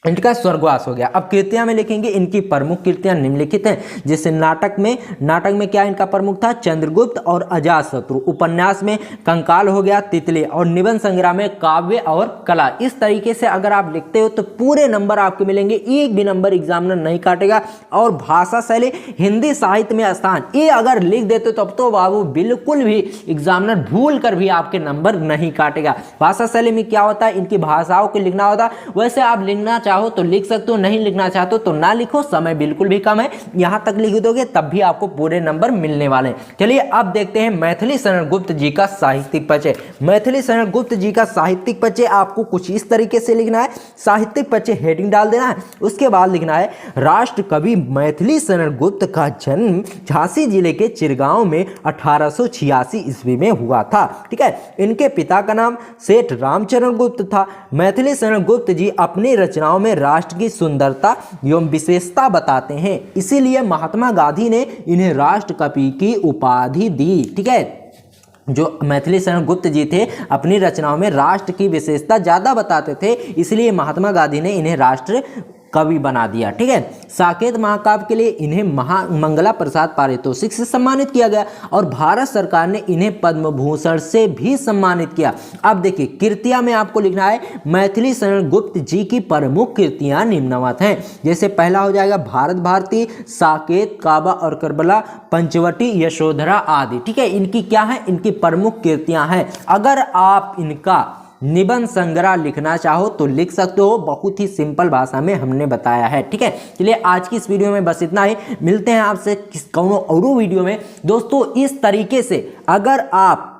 इनका स्वर्गवास हो गया। अब कृतियां में लिखेंगे इनकी प्रमुख कृतियां निम्नलिखित हैं। जैसे नाटक में क्या इनका प्रमुख था, चंद्रगुप्त और अजातशत्रु। उपन्यास में कंकाल हो गया, तितली, और निबंध संग्रह में काव्य और कला। इस तरीके से अगर आप लिखते हो तो पूरे नंबर आपको मिलेंगे, एक भी नंबर एग्जामिनर नहीं काटेगा। और भाषा शैली हिंदी साहित्य में स्थान, ये अगर लिख देते तो अब तो बाबू बिल्कुल भी एग्जामिनर भूल कर भी आपके नंबर नहीं काटेगा। भाषा शैली में क्या होता है, इनकी भाषाओं को लिखना होता है। वैसे आप लिखना चाहो तो लिख सकते हो, नहीं लिखना चाहते हो तो ना लिखो, समय बिल्कुल भी कम है। यहां तक लिख दोगे तब भी आपको पूरे नंबर मिलने वाले हैं। चलिए अब देखते हैं मैथिली शरण गुप्त जी का साहित्यिक परिचय। मैथिली शरण गुप्त जी का साहित्यिक परिचय आपको कुछ इस तरीके से लिखना है। साहित्यिक परिचय हेडिंग डाल देना है, उसके बाद लिखना है राष्ट्र कवि मैथिली शरण गुप्त का जन्म झांसी जिले के चिरगांव में 1886 ईस्वी में हुआ था। ठीक है, इनके पिता का नाम सेठ रामचरण गुप्त था। मैथिली शरण गुप्त जी अपनी रचनाओं में राष्ट्र की सुंदरता एवं विशेषता बताते हैं, इसीलिए महात्मा गांधी ने इन्हें राष्ट्र कवि की उपाधि दी। ठीक है, जो मैथिली शरण गुप्त जी थे अपनी रचनाओं में राष्ट्र की विशेषता ज्यादा बताते थे, इसलिए महात्मा गांधी ने इन्हें राष्ट्र कवि बना दिया। ठीक है, साकेत महाकाव्य के लिए इन्हें मंगला प्रसाद पारितोषिक से सम्मानित किया गया और भारत सरकार ने इन्हें पद्म भूषण से भी सम्मानित किया। अब देखिए कृतियां में आपको लिखना है मैथिली शरण गुप्त जी की प्रमुख कृतियां निम्नवत हैं। जैसे पहला हो जाएगा भारत भारती, साकेत, काबा और करबला, पंचवटी, यशोधरा आदि। ठीक है, इनकी क्या है, इनकी प्रमुख कृतियां हैं। अगर आप इनका निबंध संग्रह लिखना चाहो तो लिख सकते हो, बहुत ही सिंपल भाषा में हमने बताया है। ठीक है, चलिए आज की इस वीडियो में बस इतना ही, मिलते हैं आपसे कौनो और वीडियो में। दोस्तों इस तरीके से अगर आप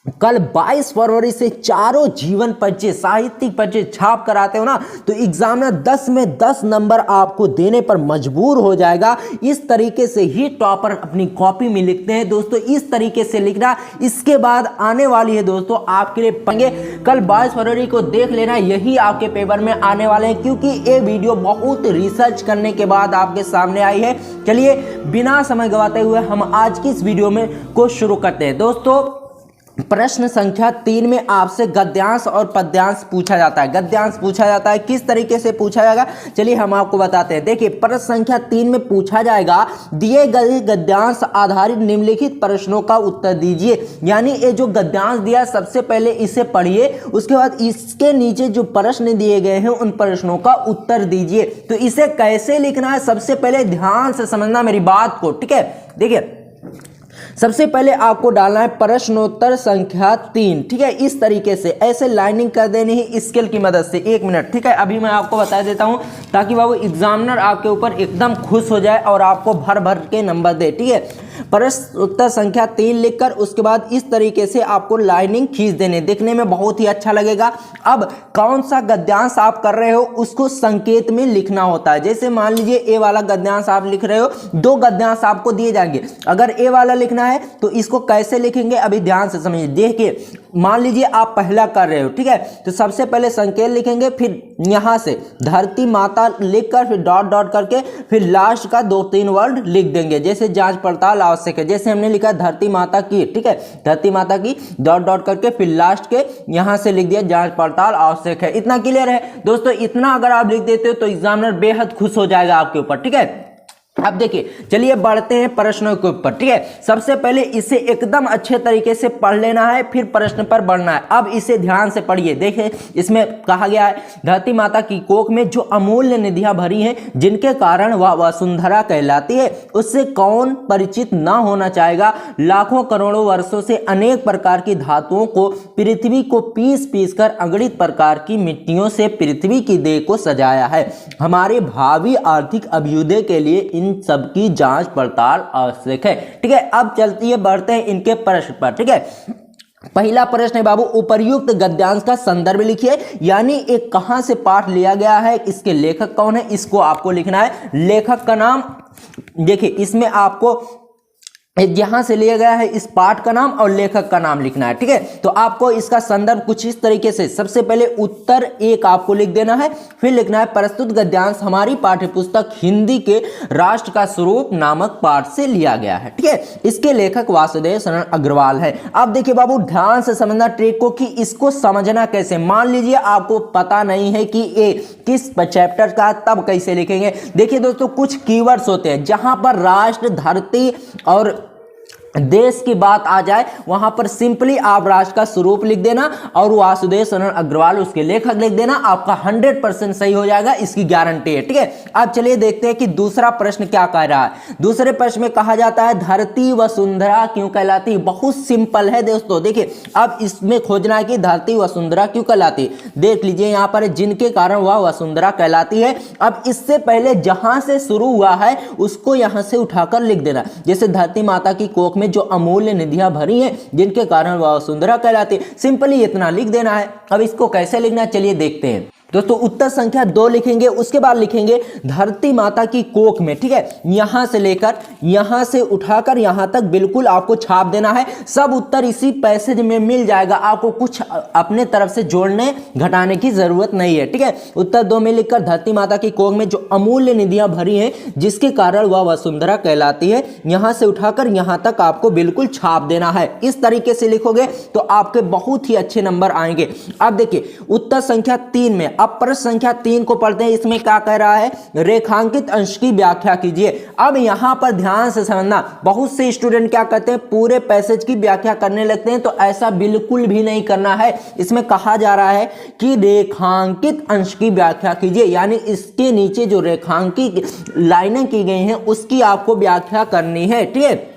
कल 22 फरवरी से चारों जीवन परिचय साहित्यिक परिचय छाप कर आते हो ना, तो एग्जामिनर 10 में 10 नंबर आपको देने पर मजबूर हो जाएगा। इस तरीके से ही टॉपर अपनी कॉपी में लिखते हैं दोस्तों, इस तरीके से लिखना। इसके बाद आने वाली है दोस्तों आपके लिए पंगे, कल 22 फरवरी को देख लेना, यही आपके पेपर में आने वाले हैं, क्योंकि ये वीडियो बहुत रिसर्च करने के बाद आपके सामने आई है। चलिए बिना समय गवाते हुए हम आज की इस वीडियो में को शुरू करते हैं। दोस्तों प्रश्न संख्या 3 में आपसे गद्यांश और पद्यांश पूछा जाता है। गद्यांश पूछा जाता है, किस तरीके से पूछा जाएगा चलिए हम आपको बताते हैं। देखिए प्रश्न संख्या 3 में पूछा जाएगा, दिए गए गद्यांश आधारित निम्नलिखित प्रश्नों का उत्तर दीजिए। यानी ये जो गद्यांश दिया सबसे पहले इसे पढ़िए, उसके बाद इसके नीचे जो प्रश्न दिए गए हैं उन प्रश्नों का उत्तर दीजिए। तो इसे कैसे लिखना है सबसे पहले ध्यान से समझना मेरी बात को, ठीक है। देखिए सबसे पहले आपको डालना है प्रश्नोत्तर संख्या 3, ठीक है। इस तरीके से ऐसे लाइनिंग कर देनी है स्केल की मदद से। 1 मिनट, ठीक है। अभी मैं आपको बता देता हूं ताकि बाबू एग्जामिनर आपके ऊपर एकदम खुश हो जाए और आपको भर भर के नंबर दे, ठीक है। प्रश्नोत्तर संख्या 3 लिखकर उसके बाद इस तरीके से आपको लाइनिंग खींच देने, देखने में बहुत ही अच्छा लगेगा। अब कौन सा गद्यांश आप कर रहे हो उसको संकेत में लिखना होता है। जैसे मान लीजिए ए वाला गद्यांश आप लिख रहे हो, 2 गद्यांश आपको दिए जाएंगे। अगर ए वाला लिखना है तो इसको कैसे लिखेंगे अभी ध्यान से समझिए। देखिए मान लीजिए आप पहला कर रहे हो, ठीक है, तो सबसे पहले संकेत लिखेंगे, फिर यहां से धरती माता लिखकर फिर डॉट डॉट करके फिर लास्ट का 2-3 वर्ड लिख देंगे। जैसे जांच पड़ताल आवश्यक है, जैसे हमने लिखा धरती माता की, ठीक है, धरती माता की डॉट डॉट करके फिर लास्ट के यहां से लिख दिया जांच पड़ताल आवश्यक है। इतना क्लियर है दोस्तों। इतना अगर आप लिख देते हो तो एग्जामिनर बेहद खुश हो जाएगा आपके ऊपर, ठीक है। अब देखिए चलिए बढ़ते हैं प्रश्नों के ऊपर, ठीक है। सबसे पहले इसे एकदम अच्छे तरीके से पढ़ लेना है, फिर प्रश्न पर बढ़ना है। अब इसे ध्यान से पढ़िए। देखिए इसमें कहा गया है, धरती माता की कोख में जो अमूल्य निधियां भरी हैं जिनके कारण वह वसुंधरा कहलाती है, उससे कौन परिचित ना होना चाहेगा। लाखों करोड़ों वर्षों से अनेक प्रकार की धातुओं को पृथ्वी को पीस पीस कर अगणित प्रकार की मिट्टियों से पृथ्वी की देह को सजाया है। हमारे भावी आर्थिक अभ्युदय के लिए इन सबकी जांच पड़ताल आवश्यक है, ठीक है। अब चलती है बढ़ते हैं इनके प्रश्न पर, ठीक है। पहला प्रश्न है बाबू, उपर्युक्त गद्यांश का संदर्भ लिखिए। यानी एक कहां से पाठ लिया गया है, इसके लेखक कौन है, इसको आपको लिखना है। लेखक का नाम देखिए इसमें आपको जहां से लिया गया है इस पाठ का नाम और लेखक का नाम लिखना है, ठीक है। तो आपको इसका संदर्भ कुछ इस तरीके से, सबसे पहले उत्तर 1 आपको लिख देना है, फिर लिखना है प्रस्तुत गद्यांश हमारी पाठ्यपुस्तक हिंदी के राष्ट्र का स्वरूप नामक पाठ से लिया गया है, ठीक है। इसके लेखक वासुदेव शरण अग्रवाल है। अब देखिए बाबू ध्यान से समझना ट्रिक को कि इसको समझना कैसे। मान लीजिए आपको पता नहीं है कि ये किस चैप्टर का, तब कैसे लिखेंगे। देखिए दोस्तों कुछ कीवर्ड्स होते हैं जहां पर राष्ट्र, धरती और देश की बात आ जाए वहां पर सिंपली आप राष्ट्र का स्वरूप लिख देना और वासुदेव शरण अग्रवाल उसके लेखक लिख देना, आपका 100% सही हो जाएगा, इसकी गारंटी है, ठीक है। अब चलिए देखते हैं कि दूसरा प्रश्न क्या कह रहा है। दूसरे प्रश्न में कहा जाता है धरती वसुंधरा क्यों कहलाती है। बहुत सिंपल है दोस्तों। देखिए अब इसमें खोजना है कि धरती वसुंधरा क्यों कहलाती है। देख लीजिए यहां पर जिनके कारण वह वसुंधरा कहलाती है। अब इससे पहले जहां से शुरू हुआ है उसको यहां से उठाकर लिख देना। जैसे धरती माता की कोख में जो अमूल्य निधियां भरी हैं जिनके कारण वह वसुंधरा कहलाती है, सिंपली इतना लिख देना है। अब इसको कैसे लिखना चलिए देखते हैं। दोस्तों उत्तर संख्या 2 लिखेंगे, उसके बाद लिखेंगे धरती माता की कोख में, ठीक है। यहां से लेकर यहां से उठाकर यहां तक बिल्कुल आपको छाप देना है। सब उत्तर इसी पैसेज में मिल जाएगा, आपको कुछ अपने तरफ से जोड़ने घटाने की जरूरत नहीं है, ठीक है। उत्तर 2 में लिखकर धरती माता की कोख में जो अमूल्य निधियां भरी हैं जिसके कारण वह वसुंधरा कहलाती है, यहां से उठाकर यहां तक आपको बिल्कुल छाप देना है। इस तरीके से लिखोगे तो आपके बहुत ही अच्छे नंबर आएंगे। अब देखिए उत्तर संख्या 3 में, अब प्रश्न संख्या 3 को पढ़ते हैं। इसमें क्या कह रहा है, रेखांकित अंश की व्याख्या कीजिए। अब यहां पर ध्यान से समझना, बहुत से स्टूडेंट क्या करते हैं पूरे पैसेज की व्याख्या करने लगते हैं, तो ऐसा बिल्कुल भी नहीं करना है। इसमें कहा जा रहा है कि रेखांकित अंश की व्याख्या कीजिए, यानी इसके नीचे जो रेखांकित लाइनें की गई हैं उसकी आपको व्याख्या करनी है, ठीक है।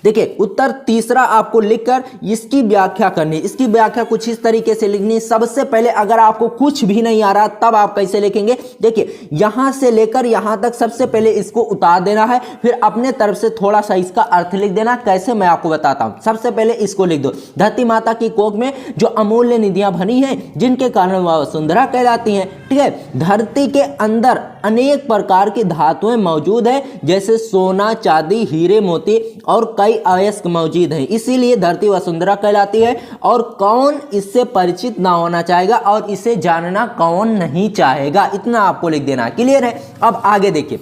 देखिए उत्तर तीसरा आपको लिखकर इसकी व्याख्या करनी। इसकी व्याख्या कुछ इस तरीके से लिखनी। सबसे पहले अगर आपको कुछ भी नहीं आ रहा तब आप कैसे लिखेंगे, देखिए यहां से लेकर यहां तक सबसे पहले इसको उतार देना है, फिर अपने तरफ से थोड़ा सा इसका अर्थ लिख देना। कैसे मैं आपको बताता हूं। सबसे पहले इसको लिख दो, धरती माता की कोख में जो अमूल्य निधियां भरी हैं जिनके कारण वह वसुंधरा कहलाती हैं। ठीक है, धरती के अंदर अनेक प्रकार की धातुएं मौजूद है, जैसे सोना, चांदी, हीरे, मोती और कई अयस्क मौजूद हैं, इसीलिए धरती वसुंधरा कहलाती है। और कौन इससे परिचित ना होना चाहेगा और इसे जानना कौन नहीं चाहेगा, इतना आपको लिख देना। क्लियर है। अब आगे देखिए,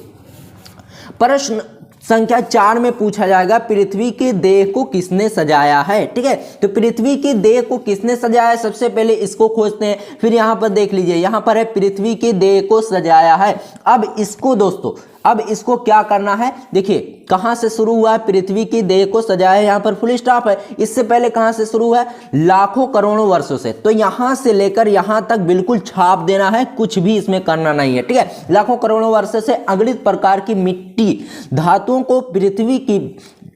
प्रश्न संख्या 4 में पूछा जाएगा पृथ्वी के देह को किसने सजाया है। ठीक है, तो पृथ्वी के देह को किसने सजाया है, सबसे पहले इसको खोजते हैं। फिर यहां पर देख लीजिए, यहां पर है पृथ्वी के देह को सजाया है। अब इसको दोस्तों, अब इसको क्या करना है, देखिए कहां से शुरू हुआ है, पृथ्वी की देह को सजाया, यहां पर फुल स्टॉप है। इससे पहले कहां से शुरू है, लाखों करोड़ों वर्षों से। तो यहां से लेकर यहां तक बिल्कुल छाप देना है, कुछ भी इसमें करना नहीं है। ठीक है, लाखों करोड़ों वर्षों से अगणित प्रकार की मिट्टी धातुओं को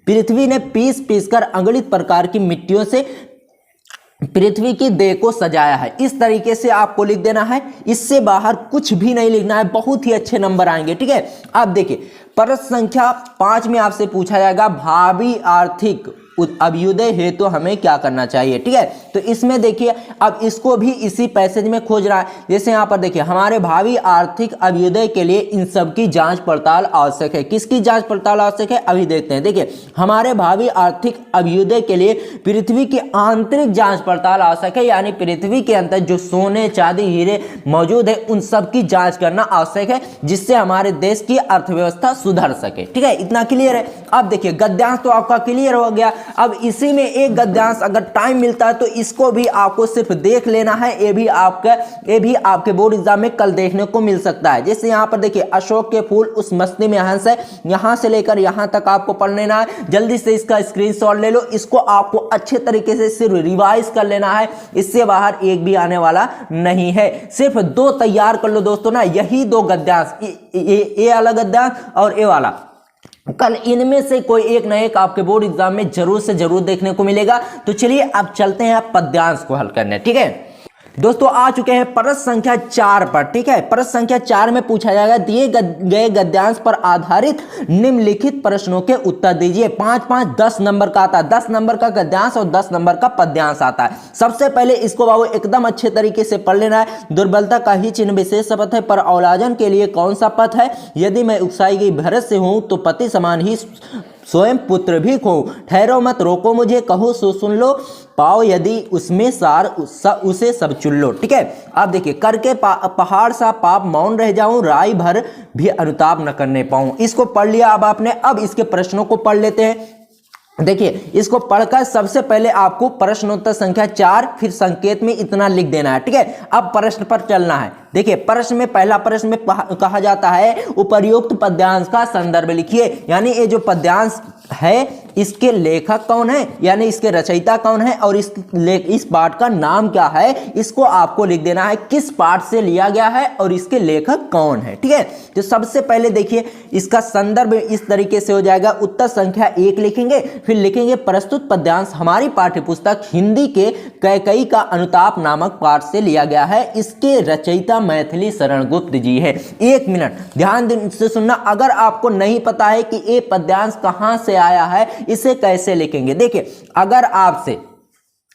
पृथ्वी ने पीस कर अगणित प्रकार की मिट्टियों से पृथ्वी की देह को सजाया है। इस तरीके से आपको लिख देना है, इससे बाहर कुछ भी नहीं लिखना है, बहुत ही अच्छे नंबर आएंगे। ठीक है, अब देखिए प्रश्न संख्या 5 में आपसे पूछा जाएगा भावी आर्थिक अभ्युदय हेतु तो हमें क्या करना चाहिए। ठीक है, तो इसमें देखिए अब इसको भी इसी पैसेज में खोज रहा है। जैसे यहां पर देखिए, हमारे भावी आर्थिक अभ्युदय के लिए इन सब की जांच पड़ताल आवश्यक है। किसकी जांच पड़ताल आवश्यक है, अभी देखते हैं। देखिए हमारे भावी आर्थिक अभ्युदय के लिए पृथ्वी की आंतरिक जांच पड़ताल आवश्यक है, यानी पृथ्वी के अंदर जो सोने, चांदी, हीरे मौजूद है उन सब की जांच करना आवश्यक है, जिससे हमारे देश की अर्थव्यवस्था सुधर सके। ठीक है, इतना क्लियर है। अब देखिए गद्यांश तो आपका क्लियर हो गया। अब इसी में एक गद्यांश अगर टाइम मिलता है तो इसको भी आपको सिर्फ देख लेना है, ये भी आपके बोर्ड एग्जाम में कल देखने को मिल सकता है। जैसे यहां पर देखिए, अशोक के फूल उस मस्ती में हंस है, यहां से लेकर यहां तक आपको पढ़ लेना है। जल्दी से इसका स्क्रीनशॉट ले लो, इसको आपको अच्छे तरीके से सिर्फ रिवाइज कर लेना है, इससे बाहर एक भी आने वाला नहीं है। सिर्फ 2 तैयार कर लो दोस्तों ना, यही 2 गद्यांश, ये वाला गद्यांश और ये वाला, कल इनमें से कोई एक ना एक आपके बोर्ड एग्जाम में जरूर से जरूर देखने को मिलेगा। तो चलिए अब चलते हैं पद्यांश को हल करने। ठीक है दोस्तों, आ चुके हैं प्रश्न संख्या 4 पर। ठीक है, प्रश्न संख्या 4 में पूछा जाएगा दिए गए गद्यांश पर आधारित निम्नलिखित प्रश्नों के उत्तर दीजिए। 5-5 10 नंबर का आता है, 10 नंबर का गद्यांश और 10 नंबर का पद्यांश आता है। सबसे पहले इसको बाबू एकदम अच्छे तरीके से पढ़ लेना है। दुर्बलता का ही चिन्ह विशेष शपथ है, पर औलाजन के लिए कौन सा पथ है, यदि मैं उकसाई गई भरत से हूं तो पति समान ही स्वयं पुत्र भी खो, ठहरो मत रोको मुझे, कहो सो सुन लो, पाओ यदि उसमें सार उसे सब चुन लो। ठीक है, अब देखिए, करके पहाड़ सा पाप मौन रह जाऊं, राय भर भी अनुताप न करने पाऊं। इसको पढ़ लिया अब आपने। अब इसके प्रश्नों को पढ़ लेते हैं। देखिए इसको पढ़कर सबसे पहले आपको प्रश्नोत्तर संख्या 4 फिर संकेत में इतना लिख देना है। ठीक है, अब प्रश्न पर चलना है। देखिए प्रश्न में, पहला प्रश्न में कहा जाता है उपर्युक्त पद्यांश का संदर्भ लिखिए, यानी ये जो पद्यांश है इसके लेखक कौन है, यानी इसके रचयिता कौन है और इस पाठ का नाम क्या है, इसको आपको लिख देना है, किस पाठ से लिया गया है और इसके लेखक कौन है। ठीक है, तो सबसे पहले देखिए इसका संदर्भ इस तरीके से हो जाएगा। उत्तर संख्या 1 लिखेंगे, फिर लिखेंगे प्रस्तुत पद्यांश हमारी पाठ्यपुस्तक हिंदी के कैकेयी का अनुताप नामक पाठ से लिया गया है, इसके रचयिता मैथिली शरण गुप्त जी है। 1 मिनट ध्यान से सुनना, अगर आपको नहीं पता है कि ये पद्यांश कहां से आया है, इसे कैसे लिखेंगे। देखिए अगर आपसे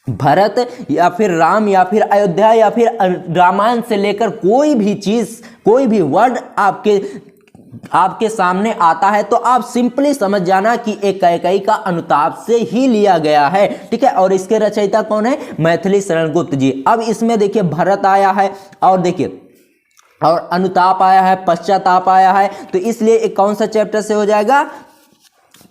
भरत या फिर राम या फिर अयोध्या या फिर रामायण से लेकर कोई भी चीज, कोई भी वर्ड आपके सामने आता है तो आप सिंपली समझ जाना कि एक कैकेयी का अनुताप से ही लिया गया है। ठीक है, और इसके रचयिता कौन है, मैथिली शरण गुप्त जी। अब इसमें देखिए भरत आया है और देखिए और अनुताप आया है, पश्चाताप आया है, तो इसलिए एक कौन सा चैप्टर से हो जाएगा,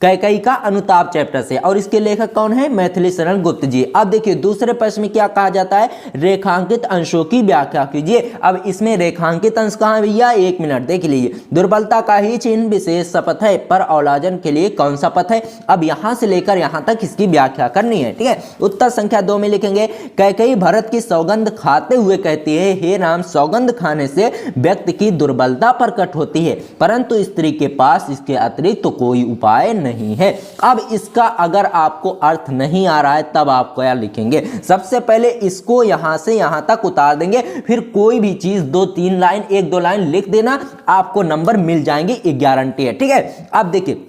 कैकेयी का अनुताप चैप्टर से, और इसके लेखक कौन है, मैथिली शरण गुप्त जी। अब देखिए दूसरे प्रश्न में क्या कहा जाता है, रेखांकित अंशों की व्याख्या कीजिए। अब इसमें रेखांकित अंश कहां है भैया, 1 मिनट देख लीजिए। दुर्बलता का ही चिन्ह विशेष शपथ है, पर औलाजन के लिए कौन सा पथ है। अब यहां से लेकर यहां तक इसकी व्याख्या करनी है। ठीक है, उत्तर संख्या 2 में लिखेंगे कैकेयी भरत की सौगंध खाते हुए कहती है, हे राम सौगंध खाने से व्यक्ति की दुर्बलता प्रकट होती है, परंतु स्त्री के पास इसके अतिरिक्त तो कोई उपाय नहीं है। अब इसका अगर आपको अर्थ नहीं आ रहा है तब आप क्या लिखेंगे, सबसे पहले इसको यहां से यहां तक उतार देंगे, फिर कोई भी चीज 2-3 लाइन 1-2 लाइन लिख देना, आपको नंबर मिल जाएंगे, ये गारंटी है। ठीक है, अब देखिए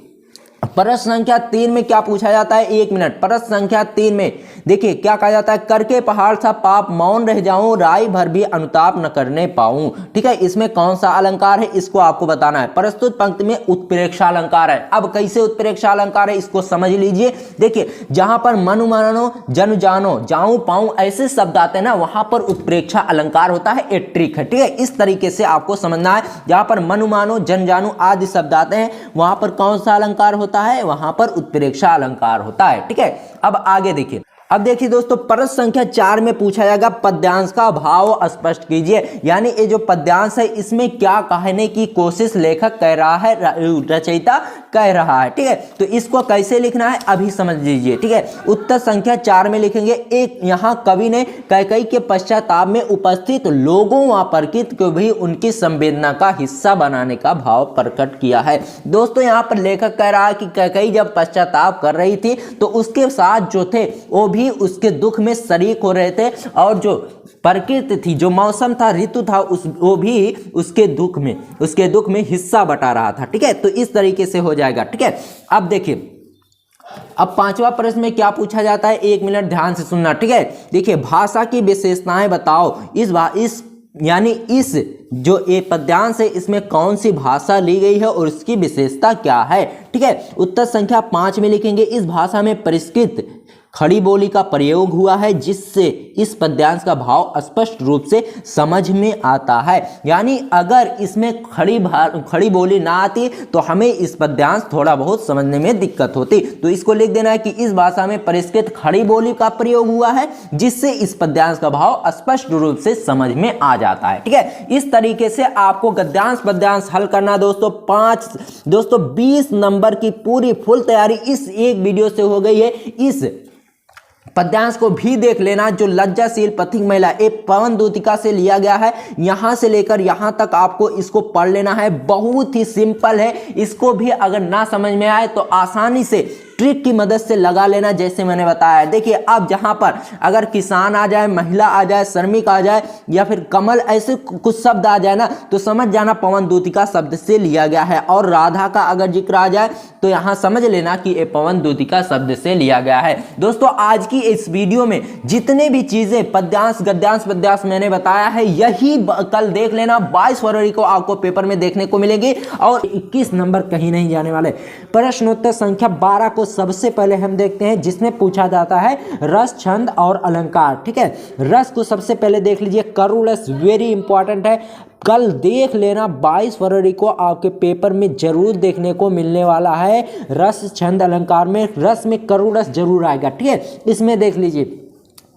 प्रश्न संख्या 3 में क्या पूछा जाता है, 1 मिनट। प्रश्न संख्या 3 में देखिए क्या कहा जाता है, करके पहाड़ सा पाप मौन रह जाऊं, राय भर भी अनुताप न करने पाऊं। ठीक है, इसमें कौन सा अलंकार है इसको आपको बताना है। प्रस्तुत पंक्ति में उत्प्रेक्षा अलंकार है। अब कैसे उत्प्रेक्षा अलंकार है इसको समझ लीजिए। देखिए जहां पर मनु मानो जन जानो जाऊं पाऊं ऐसे शब्द आते हैं ना, वहां पर उत्प्रेक्षा अलंकार होता है, एक ट्रिक है। ठीक है, इस तरीके से आपको समझना है। जहां पर मनु मानो जन जानो आदि शब्द आते हैं वहां पर कौन सा अलंकार होता है, वहां पर उत्प्रेक्षा अलंकार होता है। ठीक है, अब आगे देखिए। अब देखिए दोस्तों प्रश्न संख्या 4 में पूछा जाएगा पद्यांश का भाव स्पष्ट कीजिए। यानी ये जो पद्यांश है इसमें क्या कहने की कोशिश लेखक कह रहा है, रचयिता कह रहा है। ठीक है, तो इसको कैसे लिखना है अभी समझ लीजिए। ठीक है, उत्तर संख्या 4 में लिखेंगे, एक यहाँ कवि ने कैकेयी के पश्चाताप में उपस्थित लोगों व प्रकृति को भी उनकी संवेदना का हिस्सा बनाने का भाव प्रकट किया है। दोस्तों यहाँ पर लेखक कह रहा है कि कैकेयी जब पश्चाताप कर रही थी तो उसके साथ जो थे वो भी उसके दुख में शरीक हो रहे थे, और जो प्रकृति थी, जो मौसम था, ऋतु था, वो भी उसके दुख में हिस्सा बटा रहा था। ठीक है, तो इस तरीके से हो जाएगा। ठीक है, अब देखिए अब 5वां प्रश्न में क्या पूछा जाता है, 1 मिनट ध्यान से सुनना। ठीक है, देखिए भाषा की विशेषताएं बताओ। इस जो एक पद्यांश है इसमें कौन सी भाषा ली गई है और इसकी विशेषता क्या है। ठीक है, उत्तर संख्या 5 में लिखेंगे, इस भाषा में परिष्कृत खड़ी बोली का प्रयोग हुआ है जिससे इस पद्यांश का भाव स्पष्ट रूप से समझ में आता है। यानी अगर इसमें खड़ी बोली ना आती तो हमें इस पद्यांश थोड़ा बहुत समझने में दिक्कत होती। तो इसको लिख देना है कि इस भाषा में परिष्कृत खड़ी बोली का प्रयोग हुआ है जिससे इस पद्यांश का भाव स्पष्ट रूप से समझ में आ जाता है। ठीक है, इस तरीके से आपको गद्यांश पद्यांश हल करना दोस्तों 20 नंबर की पूरी फुल तैयारी इस एक वीडियो से हो गई है। इस पद्यांश को भी देख लेना जो लज्जाशील पथिक महिला एक पवन दूतिका से लिया गया है, यहां से लेकर यहां तक आपको इसको पढ़ लेना है। बहुत ही सिंपल है, इसको भी अगर ना समझ में आए तो आसानी से ट्रिक की मदद से लगा लेना जैसे मैंने बताया। देखिए अब जहां पर अगर किसान आ जाए, महिला आ जाए, श्रमिक आ जाए या फिर कमल ऐसे कुछ शब्द आ जाए ना तो समझ जाना पवन दूतिका शब्द से लिया गया है, और राधा का अगर जिक्र आ जाए तो यहां समझ लेना कि ये पवन दूतिका शब्द से लिया गया है। दोस्तों आज की इस वीडियो में जितने भी चीजें पद्यांश गद्यांश पद्यांश मैंने बताया है यही कल देख लेना, 22 फरवरी को आपको पेपर में देखने को मिलेगी और 21 नंबर कहीं नहीं जाने वाले। प्रश्नोत्तर संख्या 12 को सबसे पहले हम देखते हैं जिसमें पूछा जाता है रस छंद और अलंकार। ठीक है, रस को सबसे पहले देख लीजिए, करुण रस वेरी इंपॉर्टेंट है, कल देख लेना 22 फरवरी को आपके पेपर में जरूर देखने को मिलने वाला है। रस छंद अलंकार में रस में करुण रस जरूर आएगा। ठीक है, इसमें देख लीजिए,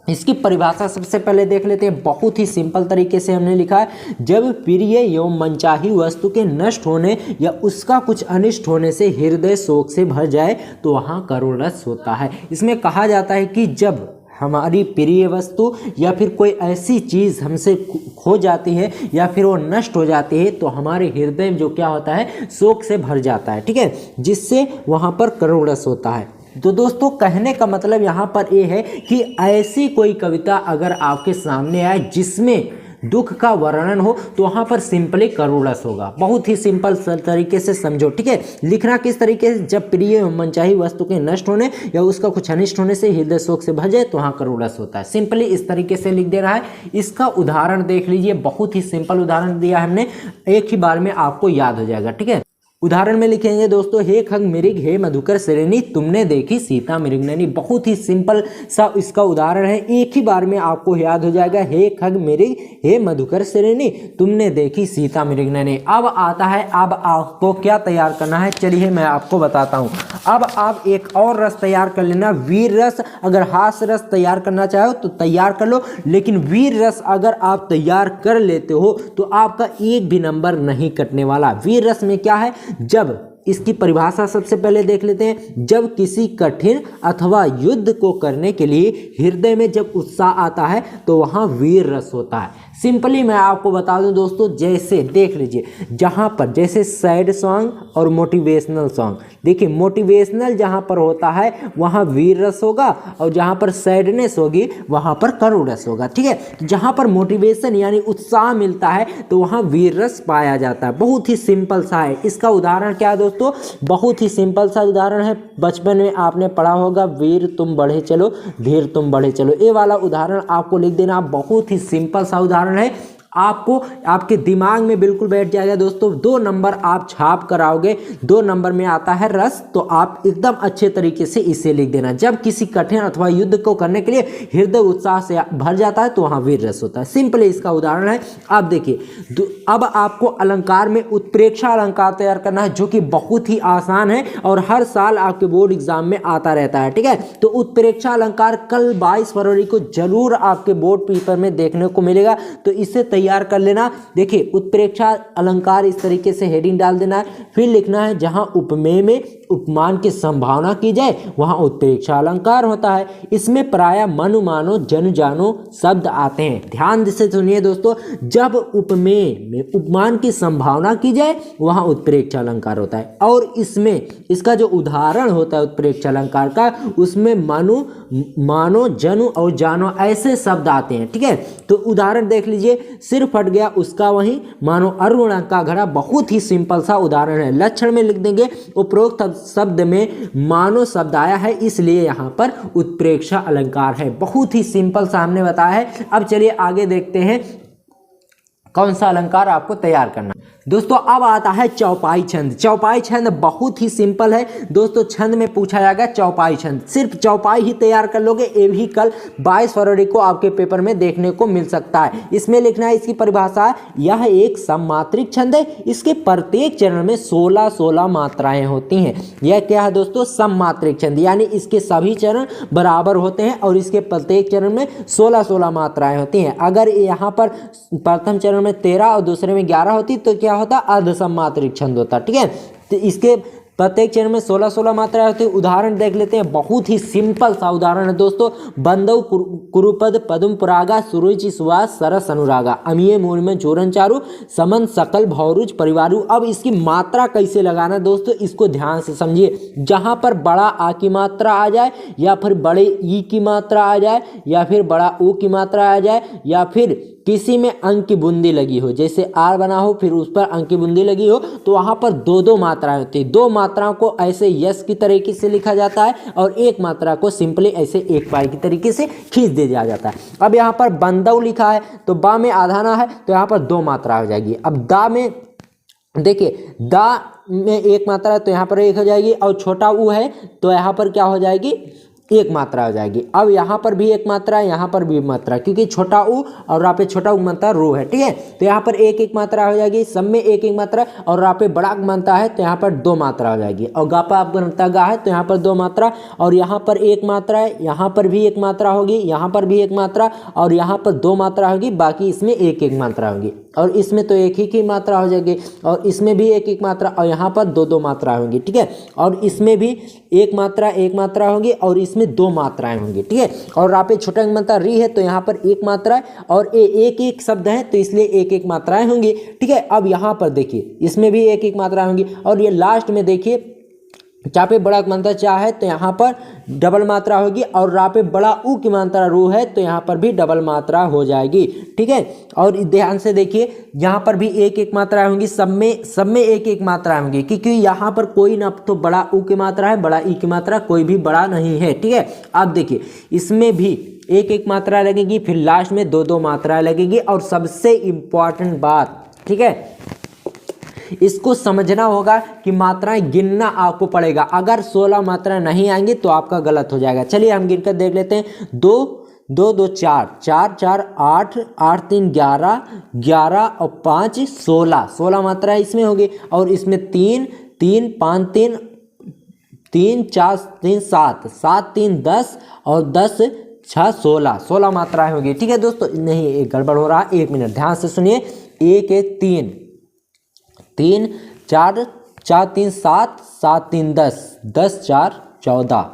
इसकी परिभाषा सबसे पहले देख लेते हैं। बहुत ही सिंपल तरीके से हमने लिखा है, जब प्रिय एवं मनचाही वस्तु के नष्ट होने या उसका कुछ अनिष्ट होने से हृदय शोक से भर जाए तो वहाँ करुण रस होता है। इसमें कहा जाता है कि जब हमारी प्रिय वस्तु या फिर कोई ऐसी चीज़ हमसे खो जाती है या फिर वो नष्ट हो जाती है तो हमारे हृदय जो क्या होता है, शोक से भर जाता है। ठीक है, जिससे वहाँ पर करुण रस होता है। तो दोस्तों कहने का मतलब यहाँ पर ये है कि ऐसी कोई कविता अगर आपके सामने आए जिसमें दुख का वर्णन हो तो वहाँ पर सिंपली करुण रस होगा। बहुत ही सिंपल तरीके से समझो। ठीक है, लिखना किस तरीके से, जब प्रिय एवं मनचाही वस्तु के नष्ट होने या उसका कुछ अनिष्ट होने से हृदय शोक से भर जाए तो वहाँ करुण रस होता है। सिंपली इस तरीके से लिख दे रहा है। इसका उदाहरण देख लीजिए, बहुत ही सिंपल उदाहरण दिया हमने, एक ही बार में आपको याद हो जाएगा। ठीक है, उदाहरण में लिखेंगे दोस्तों, हे खग मृग हे मधुकर श्रेणी तुमने देखी सीता मृगनयनी। बहुत ही सिंपल सा इसका उदाहरण है, एक ही बार में आपको याद हो जाएगा, हे खग मृग हे मधुकर श्रेणी तुमने देखी सीता मृगनयनी। अब आता है, अब आपको क्या तैयार करना है, चलिए मैं आपको बताता हूँ। अब आप एक और रस तैयार कर लेना, वीर रस। अगर हास्य रस तैयार करना चाहो तो तैयार कर लो, लेकिन वीर रस अगर आप तैयार कर लेते हो तो आपका एक भी नंबर नहीं कटने वाला। वीर रस में क्या है, जब इसकी परिभाषा सबसे पहले देख लेते हैं। जब किसी कठिन अथवा युद्ध को करने के लिए हृदय में जब उत्साह आता है तो वहाँ वीर रस होता है। सिंपली मैं आपको बता दूं दोस्तों, जैसे देख लीजिए, जहाँ पर जैसे सैड सॉन्ग और मोटिवेशनल सॉन्ग, देखिए मोटिवेशनल जहाँ पर होता है वहाँ वीर रस होगा, और जहाँ पर सैडनेस होगी वहाँ पर करुण रस होगा। ठीक है, तो जहाँ पर मोटिवेशन यानी उत्साह मिलता है तो वहाँ वीर रस पाया जाता है। बहुत ही सिंपल सा है। इसका उदाहरण क्या है दोस्तों, बहुत ही सिंपल सा उदाहरण है। बचपन में आपने पढ़ा होगा, वीर तुम बढ़े चलो धीर तुम बढ़े चलो, ये वाला उदाहरण आपको लिख देना। बहुत ही सिंपल सा उदाहरण है, आपको आपके दिमाग में बिल्कुल बैठ जाएगा दोस्तों। 2 नंबर आप छाप कर आओगे, 2 नंबर में आता है रस, तो आप एकदम अच्छे तरीके से इसे लिख देना। जब किसी कठिन अथवा युद्ध को करने के लिए हृदय उत्साह से भर जाता है तो वहाँ वीर रस होता है। सिंपली इसका उदाहरण है। आप देखिए, अब आपको अलंकार में उत्प्रेक्षा अलंकार तैयार करना है, जो कि बहुत ही आसान है और हर साल आपके बोर्ड एग्जाम में आता रहता है। ठीक है, तो उत्प्रेक्षा अलंकार कल 22 फरवरी को जरूर आपके बोर्ड पेपर में देखने को मिलेगा, तो इसे तैयार कर लेना। देखिए, उत्प्रेक्षा अलंकार इस तरीके से हेडिंग डाल देना है, फिर लिखना है जहां उपमेय में उपमान की संभावना की जाए वहां उत्प्रेक्षा अलंकार होता है। इसमें प्रायः मनु मानो जन जानो शब्द आते हैं। ध्यान से सुनिए दोस्तों, जब उपमेय में उपमान की संभावना की जाए वहां उत्प्रेक्षा अलंकार होता है, और इसमें इसका जो उदाहरण होता है उत्प्रेक्षा अलंकार का, उसमें मनु मानो जनु और जानो ऐसे शब्द आते हैं। ठीक है, तो उदाहरण देख लीजिए, सिर फट गया उसका वहीं मानो अरुण का घड़ा। बहुत ही सिंपल सा उदाहरण है। लक्षण में लिख देंगे, उपरोक्त शब्द में मानो शब्द आया है, इसलिए यहाँ पर उत्प्रेक्षा अलंकार है। बहुत ही सिंपल सा हमने बताया है। अब चलिए आगे देखते हैं कौन सा अलंकार आपको तैयार करना। दोस्तों अब आता है चौपाई छंद। चौपाई छंद बहुत ही सिंपल है दोस्तों। छंद में पूछा जाएगा चौपाई छंद, सिर्फ चौपाई ही तैयार कर लोगे, ये भी कल 22 फरवरी को आपके पेपर में देखने को मिल सकता है। इसमें लिखना है, इसकी परिभाषा, यह एक सममात्रिक छंद है। इसके प्रत्येक चरण में 16 मात्राएं होती हैं। यह क्या है दोस्तों, सममात्रिक छंद, यानी इसके सभी चरण बराबर होते हैं और इसके प्रत्येक चरण में 16 मात्राएं होती हैं। अगर यहाँ पर प्रथम चरण में 13 और दूसरे में 11 होती तो क्या होता, अर्ध सममात्रिक छंद होता। ठीक है, तो इसके प्रत्येक चरण में 16 मात्राएं होती है। उदाहरण देख लेते हैं, बहुत ही सिंपल सा उदाहरण है दोस्तों। बंदव कुरुपद पदम पुरागा सुरुचि सुवास सरस अनुरागा अमीय मूल में चूरन चारु समन सकल भौरुज परिवारु। अब इसकी मात्रा कैसे लगाना दोस्तों, इसको ध्यान से समझिए। जहां पर बड़ा आ की मात्रा आ जाए, या फिर बड़े ई की मात्रा आ जाए, या फिर बड़ा ऊ की मात्रा आ जाए, या फिर किसी में अंक की बूंदी लगी हो, जैसे आर बना हो फिर उस पर अंक की बूंदी लगी हो, तो वहाँ पर 2 मात्राएं होती है। 2 मात्राओं को ऐसे यस की तरीके से लिखा जाता है और 1 मात्रा को सिंपली ऐसे 1 पाई की तरीके से खींच दिया जाता है। अब यहाँ पर बंदव लिखा है तो बा में आधाना है तो यहाँ पर 2 मात्रा हो जाएगी। अब दा में देखिए, दा में 1 मात्रा है तो यहाँ पर 1 हो जाएगी, और छोटा ऊ है तो यहाँ पर क्या हो जाएगी, 1 मात्रा हो जाएगी। अब यहाँ पर भी 1 मात्रा है, यहाँ पर भी मात्रा, क्योंकि छोटा ऊ और यहाँ पे छोटा ऊ बनता है रू है। ठीक है, तो यहाँ पर 1 मात्रा हो जाएगी, सब में 1 मात्रा, और यहाँ पे बड़ा बनता है तो यहाँ पर 2 मात्रा हो जाएगी। और गापा आप बनता गा है तो यहाँ पर 2 मात्रा, और यहाँ पर 1 मात्रा है, यहाँ पर भी 1 मात्रा होगी, यहाँ पर भी 1 मात्रा, और यहाँ पर 2 मात्रा होगी, बाकी इसमें 1 मात्रा होगी, और इसमें तो 1 ही मात्रा हो जाएगी, और इसमें भी 1 मात्रा, और यहाँ पर 2 मात्रा होंगी। ठीक है, और इसमें भी 1 मात्रा होगी, और इसमें 2 मात्राएं होंगी। ठीक है, और यहाँ पे छोटा मात्रा री है तो यहाँ पर 1 मात्रा है, और एक शब्द है तो इसलिए 1 मात्राएं होंगी। ठीक है, अब यहाँ पर देखिए, इसमें भी 1 मात्रा होंगी, और ये लास्ट में देखिए, जहाँ पे बड़ा मात्रा चा है तो यहाँ पर डबल मात्रा होगी, और यहाँ पे बड़ा ऊ की मात्रा रू है तो यहाँ पर भी डबल मात्रा हो जाएगी। ठीक है, और ध्यान से देखिए, यहाँ पर भी 1 मात्रा होंगी, सब में 1 मात्रा होंगी, क्योंकि यहाँ पर कोई ना तो बड़ा ऊ की मात्रा है, बड़ा ई की मात्रा कोई भी बड़ा नहीं है। ठीक है, अब देखिए, इसमें भी 1 मात्रा लगेगी, फिर लास्ट में 2 मात्राएं लगेगी, और सबसे इम्पॉर्टेंट बात, ठीक है, इसको समझना होगा कि मात्राएं गिनना आपको पड़ेगा। अगर 16 मात्राएं नहीं आएंगी तो आपका गलत हो जाएगा। चलिए हम गिनकर देख लेते हैं। 2 2 2 4 4 4 8 8 3 11 11 और 5 16 मात्राएं इसमें होगी, और इसमें 3 3 5 3 3 4 3 7 7 3 10 और 10 6 16 मात्राएं होगी। ठीक है दोस्तों, नहीं एक गड़बड़ हो रहा है, 1 मिनट ध्यान से सुनिए। 1 3 3 4 4 3 7, 7 3 10, 10 4 14,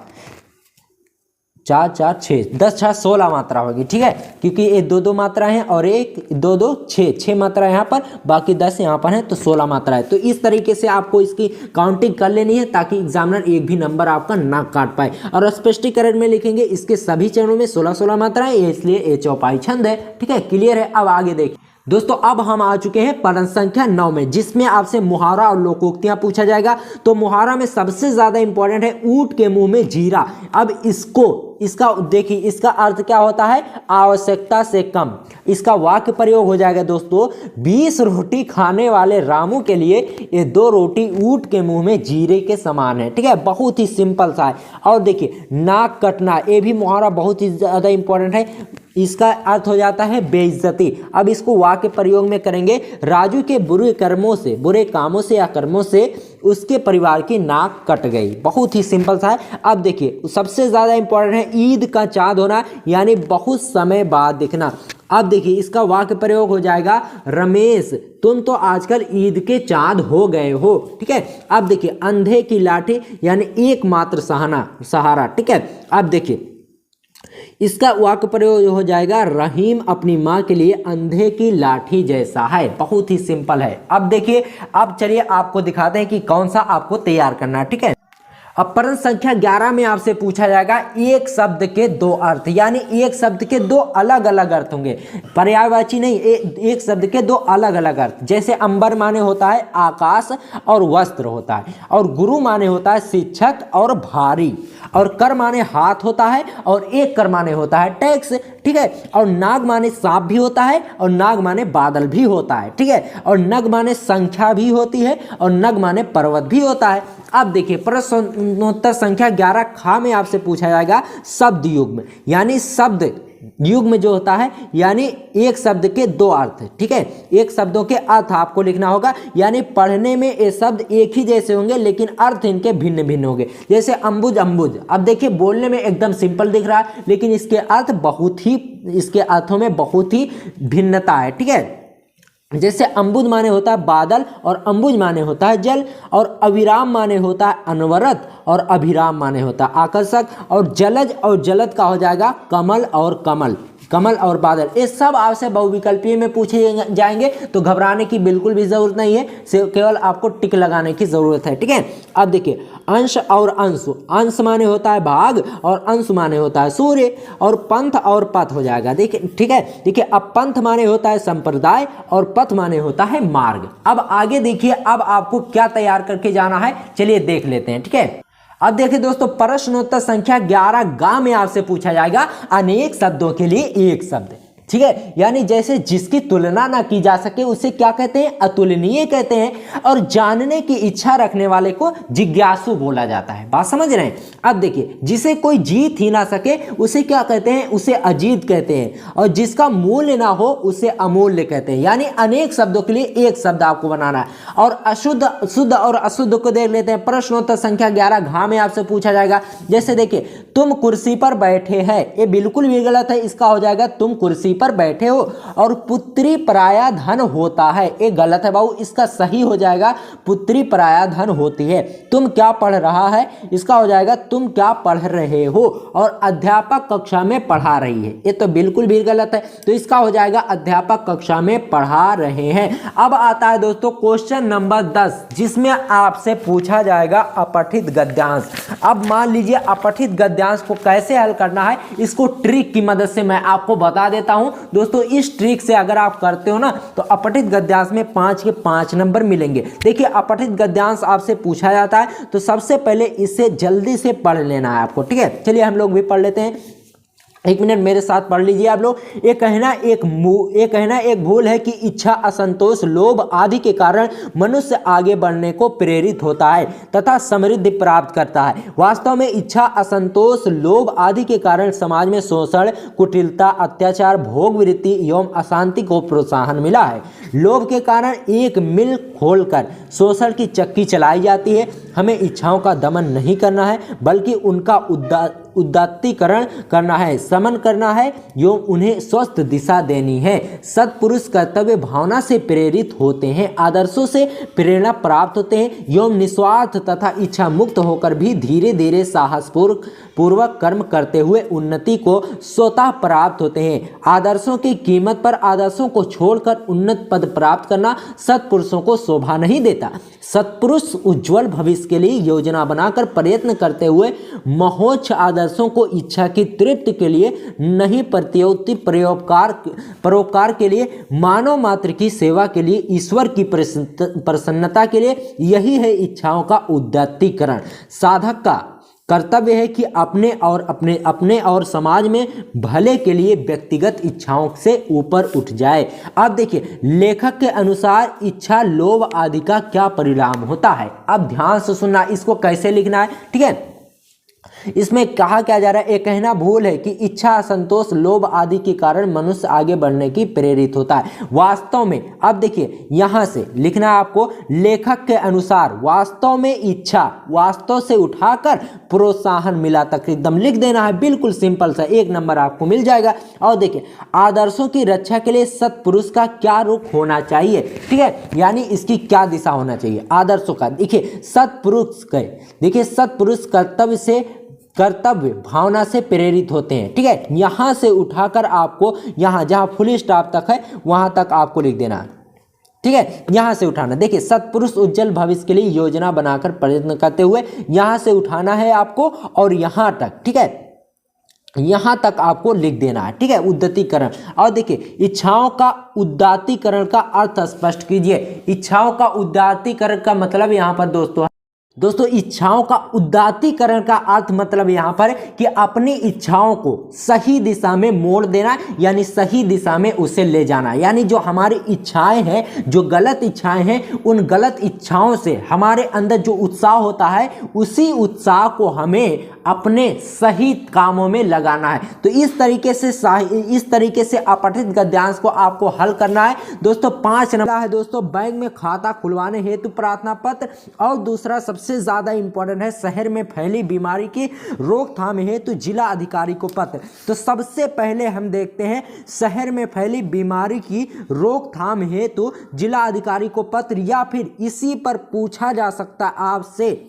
4 4 6, 10 6 16 मात्रा होगी। ठीक है, क्योंकि ये 2 मात्रा हैं और एक 2 2 6 मात्रा यहाँ पर, बाकी 10 यहाँ पर है, तो 16 मात्रा है। तो इस तरीके से आपको इसकी काउंटिंग कर लेनी है ताकि एग्जामिनर एक भी नंबर आपका ना काट पाए। और स्पष्टीकरण में लिखेंगे इसके सभी चरणों में 16 16 मात्राएं, इसलिए ये चौपाई छंद है। ठीक है, क्लियर है। अब आगे देखिए दोस्तों, अब हम आ चुके हैं प्रश्न संख्या 9 में, जिसमें आपसे मुहावरा और लोकोक्तियां पूछा जाएगा। तो मुहावरा में सबसे ज्यादा इंपॉर्टेंट है ऊंट के मुंह में जीरा। अब इसका देखिए, इसका अर्थ क्या होता है, आवश्यकता से कम। इसका वाक्य प्रयोग हो जाएगा दोस्तों, 20 रोटी खाने वाले रामू के लिए ये 2 रोटी ऊंट के मुंह में जीरे के समान है। ठीक है, बहुत ही सिंपल सा है। और देखिए, नाक कटना, ये भी मुहावरा बहुत ही ज्यादा इंपॉर्टेंट है। इसका अर्थ हो जाता है बेइज्जती। अब इसको वाक्य प्रयोग में करेंगे, राजू के बुरे कामों से या कर्मों से उसके परिवार की नाक कट गई। बहुत ही सिंपल सा है। अब देखिए, सबसे ज्यादा इंपॉर्टेंट है ईद का चांद होना, यानी बहुत समय बाद दिखना। अब देखिए, इसका वाक्य प्रयोग हो जाएगा, रमेश तुम तो आजकल ईद के चांद हो गए हो। ठीक है, अब देखिए, अंधे की लाठी यानी एकमात्र सहारा। ठीक है, अब देखिए, इसका वाक्य प्रयोग हो जाएगा, रहीम अपनी माँ के लिए अंधे की लाठी जैसा है। बहुत ही सिंपल है। अब देखिए, अब चलिए आपको दिखाते हैं कि कौन सा आपको तैयार करना है। ठीक है, अब प्रश्न संख्या 11 में आपसे पूछा जाएगा एक शब्द के 2 अर्थ, यानी एक शब्द के 2 अलग अलग अर्थ होंगे, पर्यायवाची नहीं, एक शब्द के 2 अलग अलग अर्थ। जैसे अंबर माने होता है आकाश और वस्त्र होता है, और गुरु माने होता है शिक्षक और भारी, और कर माने हाथ होता है, और एक कर माने होता है टैक्स। ठीक है, और नाग माने सांप भी होता है, और नाग माने बादल भी होता है। ठीक है, और नग माने संख्या भी होती है, और नग माने पर्वत भी होता है। अब देखिए, प्रश्नोत्तर संख्या 11 खा में आपसे पूछा जाएगा शब्द युग्म, यानी शब्द युग्म जो होता है, यानी एक शब्द के 2 अर्थ। ठीक है, एक शब्दों के अर्थ आपको लिखना होगा, यानी पढ़ने में ये शब्द एक ही जैसे होंगे लेकिन अर्थ इनके भिन्न भिन्न होंगे। जैसे अंबुज अंबुज, अब देखिए बोलने में एकदम सिंपल दिख रहा है, लेकिन इसके अर्थों में बहुत ही भिन्नता है। ठीक है, जैसे अंबुज माने होता है बादल, और अंबुज माने होता है जल, और अविराम माने होता है अनवरत, और अभिराम माने होता है आकर्षक, और जलज और जलद का हो जाएगा कमल और बादल। ये सब आपसे बहुविकल्पीय में पूछे जाएंगे, तो घबराने की बिल्कुल भी जरूरत नहीं है, केवल आपको टिक लगाने की जरूरत है। ठीक है, अब देखिए, अंश और अंश माने होता है भाग, और अंश माने होता है सूर्य, और पंथ और पथ हो जाएगा। देखिए, ठीक है, देखिए, अब पंथ माने होता है संप्रदाय, और पथ माने होता है मार्ग। अब आगे देखिए, अब आपको क्या तैयार करके जाना है, चलिए देख लेते हैं। ठीक है, अब देखिए दोस्तों, प्रश्नोत्तर संख्या 11 गा में आपसे पूछा जाएगा अनेक शब्दों के लिए एक शब्द। ठीक है, यानी जैसे जिसकी तुलना ना की जा सके उसे क्या कहते हैं, अतुलनीय कहते हैं, और जानने की इच्छा रखने वाले को जिज्ञासु बोला जाता है। बात समझ रहे हैं। अब देखिए, जिसे कोई जीत ही ना सके उसे क्या कहते हैं, उसे अजीत कहते हैं, और जिसका मूल्य ना हो उसे अमूल्य कहते हैं। यानी अनेक शब्दों के लिए एक शब्द आपको बनाना है। और अशुद्ध, शुद्ध और अशुद्ध को देख लेते हैं। प्रश्नोत्तर संख्या 11 घा में आपसे पूछा जाएगा, जैसे देखिए, तुम कुर्सी पर बैठे हैं, ये बिल्कुल भी गलत है। इसका हो जाएगा तुम कुर्सी पर बैठे हो। और पुत्री पराया धन होता है, ये गलत है बाबू। इसका सही हो जाएगा पुत्री पराया धन होती है। तुम क्या पढ़ रहा है, इसका हो जाएगा तुम क्या पढ़ रहे हो। और अध्यापक कक्षा में पढ़ा रही है, ये तो बिल्कुल भी गलत है। तो इसका हो जाएगा अध्यापक कक्षा में पढ़ा रहे हैं। अब आता है दोस्तों क्वेश्चन नंबर 10, जिसमें आपसे पूछा जाएगा अपठित गद्यांश। अब मान लीजिए अपठित गद्यांश को कैसे हल करना है, इसको ट्रिक की मदद से मैं आपको बता देता हूं दोस्तों। इस ट्रिक से अगर आप करते हो ना, तो अपठित गद्यांश में 5 के 5 नंबर मिलेंगे। देखिए, अपठित गद्यांश आपसे पूछा जाता है, तो सबसे पहले इसे जल्दी से पढ़ लेना है आपको। ठीक है, चलिए हम लोग भी पढ़ लेते हैं। 1 मिनट मेरे साथ पढ़ लीजिए आप लोग। ये कहना एक भूल है कि इच्छा, असंतोष, लोभ आदि के कारण मनुष्य आगे बढ़ने को प्रेरित होता है तथा समृद्धि प्राप्त करता है। वास्तव में इच्छा, असंतोष, लोभ आदि के कारण समाज में शोषण, कुटिलता, अत्याचार, भोग वृत्ति एवं अशांति को प्रोत्साहन मिला है। लोभ के कारण एक मिल खोलकर शोषण की चक्की चलाई जाती है। हमें इच्छाओं का दमन नहीं करना है, बल्कि उनका उदात्तीकरण करना है, समन करना है एवं उन्हें स्वस्थ दिशा देनी है। सत्पुरुष कर्तव्य भावना से प्रेरित होते हैं, आदर्शों से प्रेरणा प्राप्त होते हैं एवं निस्वार्थ तथा इच्छा मुक्त होकर भी धीरे धीरे साहसपूर्वक कर्म करते हुए उन्नति को स्वतः प्राप्त होते हैं। आदर्शों की कीमत पर आदर्शों को छोड़कर उन्नत पद प्राप्त करना सत्पुरुषों को शोभा नहीं देता। सत्पुरुष उज्जवल भविष्य के लिए योजना बनाकर प्रयत्न करते हुए महोच्च आदर्शों को इच्छा की तृप्ति के लिए नहीं, प्रत्युत्ति परोपकार के लिए, मानव मात्र की सेवा के लिए, ईश्वर की प्रसन्नता के लिए, यही है इच्छाओं का उदात्तीकरण। साधक का कर्तव्य है कि अपने और समाज में भले के लिए व्यक्तिगत इच्छाओं से ऊपर उठ जाए। अब देखिए लेखक के अनुसार इच्छा, लोभ आदि का क्या परिणाम होता है। अब ध्यान से सुनना, इसको कैसे लिखना है, ठीक है। इसमें कहा क्या जा रहा है, एक कहना भूल है कि इच्छा, असंतोष, लोभ आदि के कारण मनुष्य आगे बढ़ने की प्रेरित होता है। वास्तव में अब देखिए यहां से लिखना है आपको, लेखक के अनुसार वास्तव में इच्छा, वास्तव से उठाकर प्रोत्साहन मिला तक एकदम लिख देना है, बिल्कुल सिंपल सा, 1 नंबर आपको मिल जाएगा। और देखिए आदर्शों की रक्षा के लिए सत्पुरुष का क्या रुख होना चाहिए, ठीक है, यानी इसकी क्या दिशा होना चाहिए आदर्शों का। देखिए सत्पुरुष कर्तव्य भावना से प्रेरित होते हैं, ठीक है। यहां से उठाकर आपको यहां जहां फुल स्टॉप तक है वहां तक आपको लिख देना, ठीक है, यहां से उठाना। देखिए सत्पुरुष उज्जवल भविष्य के लिए योजना बनाकर प्रयत्न करते हुए यहां से उठाना है आपको और यहां तक, ठीक है, यहां तक आपको लिख देना है, ठीक है, उदात्तीकरण। और देखिए इच्छाओं का उदात्तीकरण का अर्थ स्पष्ट कीजिए। इच्छाओं का उदात्तीकरण का मतलब यहां पर दोस्तों इच्छाओं का उदात्तीकरण का अर्थ मतलब यहां पर कि अपनी इच्छाओं को सही दिशा में मोड़ देना, यानी सही दिशा में उसे ले जाना। यानी जो हमारी इच्छाएं हैं, जो गलत इच्छाएं हैं, उन गलत इच्छाओं से हमारे अंदर जो उत्साह होता है, उसी उत्साह को हमें अपने सही कामों में लगाना है। तो इस तरीके से अपठित गद्यांश को आपको हल करना है। दोस्तों 5 नंबर है दोस्तों, बैंक में खाता खुलवाने हेतु प्रार्थना पत्र। और दूसरा सबसे ज्यादा इंपॉर्टेंट है, शहर में फैली बीमारी की रोकथाम हेतु जिला अधिकारी को पत्र। तो सबसे पहले हम देखते हैं शहर में फैली बीमारी की रोकथाम हेतु जिला अधिकारी को पत्र, या फिर इसी पर पूछा जा सकता है आपसे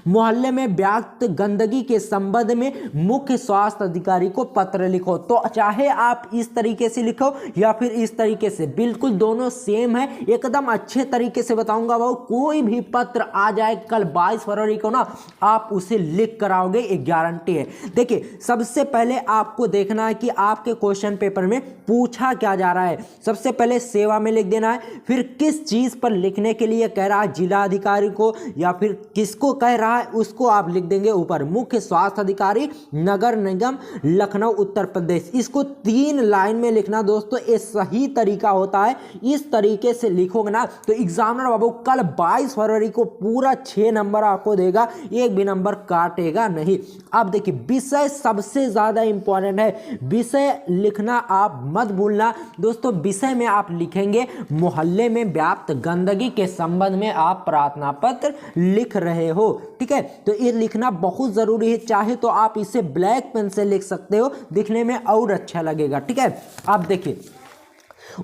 मोहल्ले में व्याप्त गंदगी के संबंध में मुख्य स्वास्थ्य अधिकारी को पत्र लिखो। तो चाहे आप इस तरीके से लिखो या फिर इस तरीके से, बिल्कुल दोनों सेम है, एकदम अच्छे तरीके से बताऊंगा। वो कोई भी पत्र आ जाए कल 22 फरवरी को ना, आप उसे लिख कर आओगे, ये गारंटी है। देखिए सबसे पहले आपको देखना है कि आपके क्वेश्चन पेपर में पूछा क्या जा रहा है। सबसे पहले सेवा में लिख देना है, फिर किस चीज पर लिखने के लिए कह रहा है, जिला अधिकारी को या फिर किसको कह रहा है उसको आप लिख देंगे ऊपर, मुख्य स्वास्थ्य अधिकारी नगर निगम लखनऊ उत्तर प्रदेश। इसको 3 लाइन में लिखना दोस्तों, ये सही तरीका होता है। इस तरीके से लिखोगे ना तो एग्जामिनर बाबू कल 22 फरवरी को पूरा 6 नंबर आपको देगा, एक भी नंबर काटेगा नहीं। अब देखिए विषय सबसे ज्यादा इंपॉर्टेंट है, विषय लिखना आप मत भूलना दोस्तों। विषय में आप लिखेंगे मोहल्ले में व्याप्त गंदगी के संबंध में आप प्रार्थना पत्र लिख रहे हो, ठीक है। तो ये लिखना बहुत जरूरी है, चाहे तो आप इसे ब्लैक पेन से लिख सकते हो, दिखने में और अच्छा लगेगा, ठीक है। आप देखिए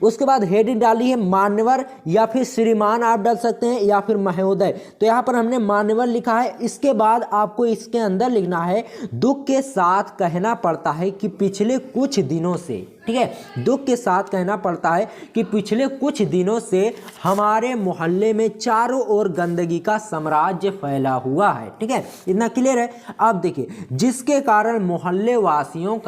उसके बाद हेडिंग डाली है मान्यवर या फिर श्रीमान आप डाल सकते हैं या फिर महोदय। तो यहाँ पर हमने मान्यवर लिखा है। इसके बाद आपको इसके अंदर लिखना है दुख के साथ कहना पड़ता है कि पिछले कुछ दिनों से, ठीक है, दुख के साथ कहना पड़ता है कि पिछले कुछ दिनों से हमारे मोहल्ले में चारों ओर गंदगी का साम्राज्य फैला हुआ है, ठीक है, इतना क्लियर है। अब देखिए जिसके कारण मोहल्ले वासियों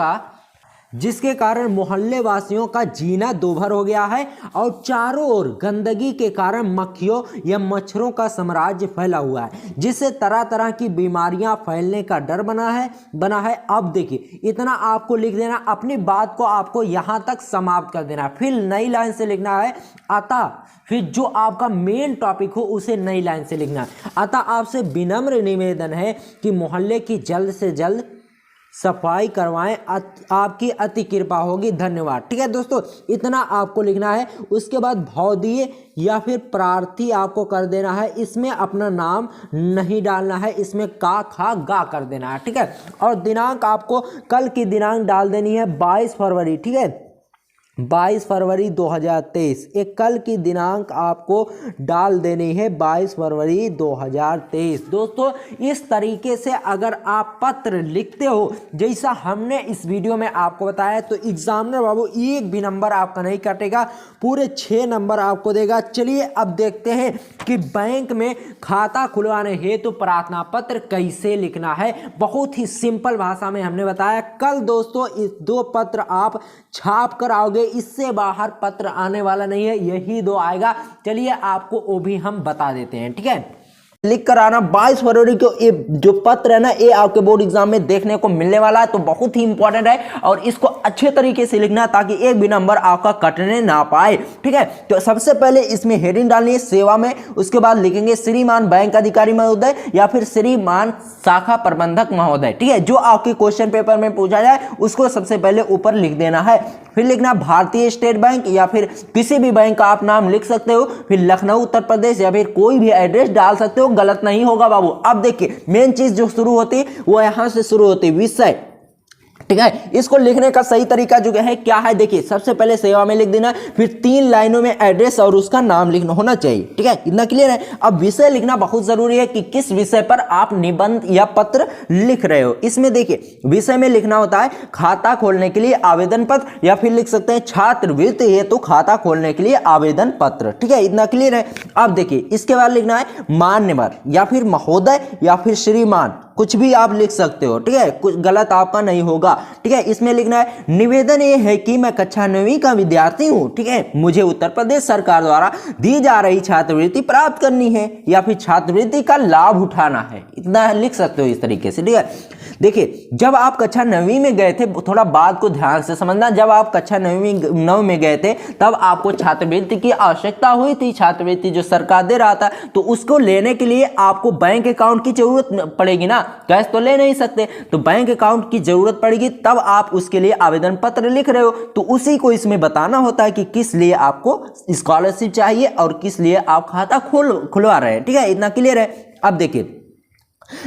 का जीना दोभर हो गया है और चारों ओर गंदगी के कारण मक्खियों या मच्छरों का साम्राज्य फैला हुआ है, जिससे तरह तरह की बीमारियां फैलने का डर बना है। अब देखिए इतना आपको लिख देना, अपनी बात को आपको यहां तक समाप्त कर देना, फिर नई लाइन से लिखना है। अतः फिर जो आपका मेन टॉपिक हो उसे नई लाइन से लिखना है। अतः आपसे विनम्र निवेदन है कि मोहल्ले की जल्द से जल्द सफाई करवाएं, आपकी अति कृपा होगी, धन्यवाद। ठीक है दोस्तों, इतना आपको लिखना है। उसके बाद भौदीय या फिर प्रार्थी आपको कर देना है। इसमें अपना नाम नहीं डालना है, इसमें का खा गा कर देना है। ठीक है, और दिनांक आपको कल की दिनांक डाल देनी है 22 फरवरी। ठीक है, 22 फरवरी 2023, एक कल की दिनांक आपको डाल देनी है 22 फरवरी 2023। दोस्तों इस तरीके से अगर आप पत्र लिखते हो जैसा हमने इस वीडियो में आपको बताया, तो एग्जामिनर बाबू एक भी नंबर आपका नहीं काटेगा, पूरे 6 नंबर आपको देगा। चलिए अब देखते हैं कि बैंक में खाता खुलवाने हेतु प्रार्थना पत्र कैसे लिखना है। बहुत ही सिंपल भाषा में हमने बताया। कल दोस्तों इस 2 पत्र आप छाप कर आओगे, इससे बाहर पत्र आने वाला नहीं है, यही 2 आएगा। चलिए आपको वो भी हम बता देते हैं। ठीक है, लिख कर आना 22 फरवरी को। ये जो पत्र है ना, ये आपके बोर्ड एग्जाम में देखने को मिलने वाला है, तो बहुत ही इंपॉर्टेंट है और इसको अच्छे तरीके से लिखना ताकि एक भी नंबर आपका कटने ना पाए। ठीक है, तो सबसे पहले इसमें हेडिंग डालनी है सेवा में, उसके बाद लिखेंगे श्रीमान बैंक अधिकारी महोदय या फिर श्रीमान शाखा प्रबंधक महोदय। ठीक है, जो आपके क्वेश्चन पेपर में पूछा जाए उसको सबसे पहले ऊपर लिख देना है। फिर लिखना भारतीय स्टेट बैंक या फिर किसी भी बैंक का आप नाम लिख सकते हो। फिर लखनऊ उत्तर प्रदेश या फिर कोई भी एड्रेस डाल सकते हो, गलत नहीं होगा बाबू। अब देखिए मेन चीज जो शुरू होती है वो यहां से शुरू होती है, विषय। ठीक है, इसको लिखने का सही तरीका जो है क्या है, देखिए सबसे पहले सेवा में लिख देना, फिर 3 लाइनों में एड्रेस और उसका नाम लिखना होना चाहिए। ठीक है, इतना क्लियर है। अब विषय लिखना बहुत जरूरी है कि किस विषय पर आप निबंध या पत्र लिख रहे हो। इसमें देखिए विषय में लिखना होता है खाता खोलने के लिए आवेदन पत्र, या फिर लिख सकते हैं छात्रवृत्ति हेतु खाता खोलने के लिए आवेदन पत्र। ठीक है, इतना क्लियर है। अब देखिए इसके बाद लिखना है मान्यवर या फिर महोदय या फिर श्रीमान, कुछ भी आप लिख सकते हो। ठीक है, कुछ गलत आपका नहीं होगा। ठीक है, इसमें लिखना है निवेदन ये है कि मैं कक्षा 9वीं का विद्यार्थी हूं। ठीक है, मुझे उत्तर प्रदेश सरकार द्वारा दी जा रही छात्रवृत्ति प्राप्त करनी है या फिर छात्रवृत्ति का लाभ उठाना है, इतना लिख सकते हो इस तरीके से। ठीक है, देखिए जब आप कक्षा 9वीं में गए थे, थोड़ा बात को ध्यान से समझना, जब आप कक्षा 9 में गए थे तब आपको छात्रवृत्ति की आवश्यकता हुई थी। छात्रवृत्ति जो सरकार दे रहा था, तो उसको लेने के लिए आपको बैंक अकाउंट की जरूरत पड़ेगी ना, कैश तो ले नहीं सकते, तो बैंक अकाउंट की जरूरत पड़ेगी, तब आप उसके लिए आवेदन पत्र लिख रहे हो। तो उसी को इसमें बताना होता है कि किस लिए आपको स्कॉलरशिप चाहिए और किस लिए आप खाता खुलवा रहे हैं। ठीक है, इतना क्लियर है। अब देखिए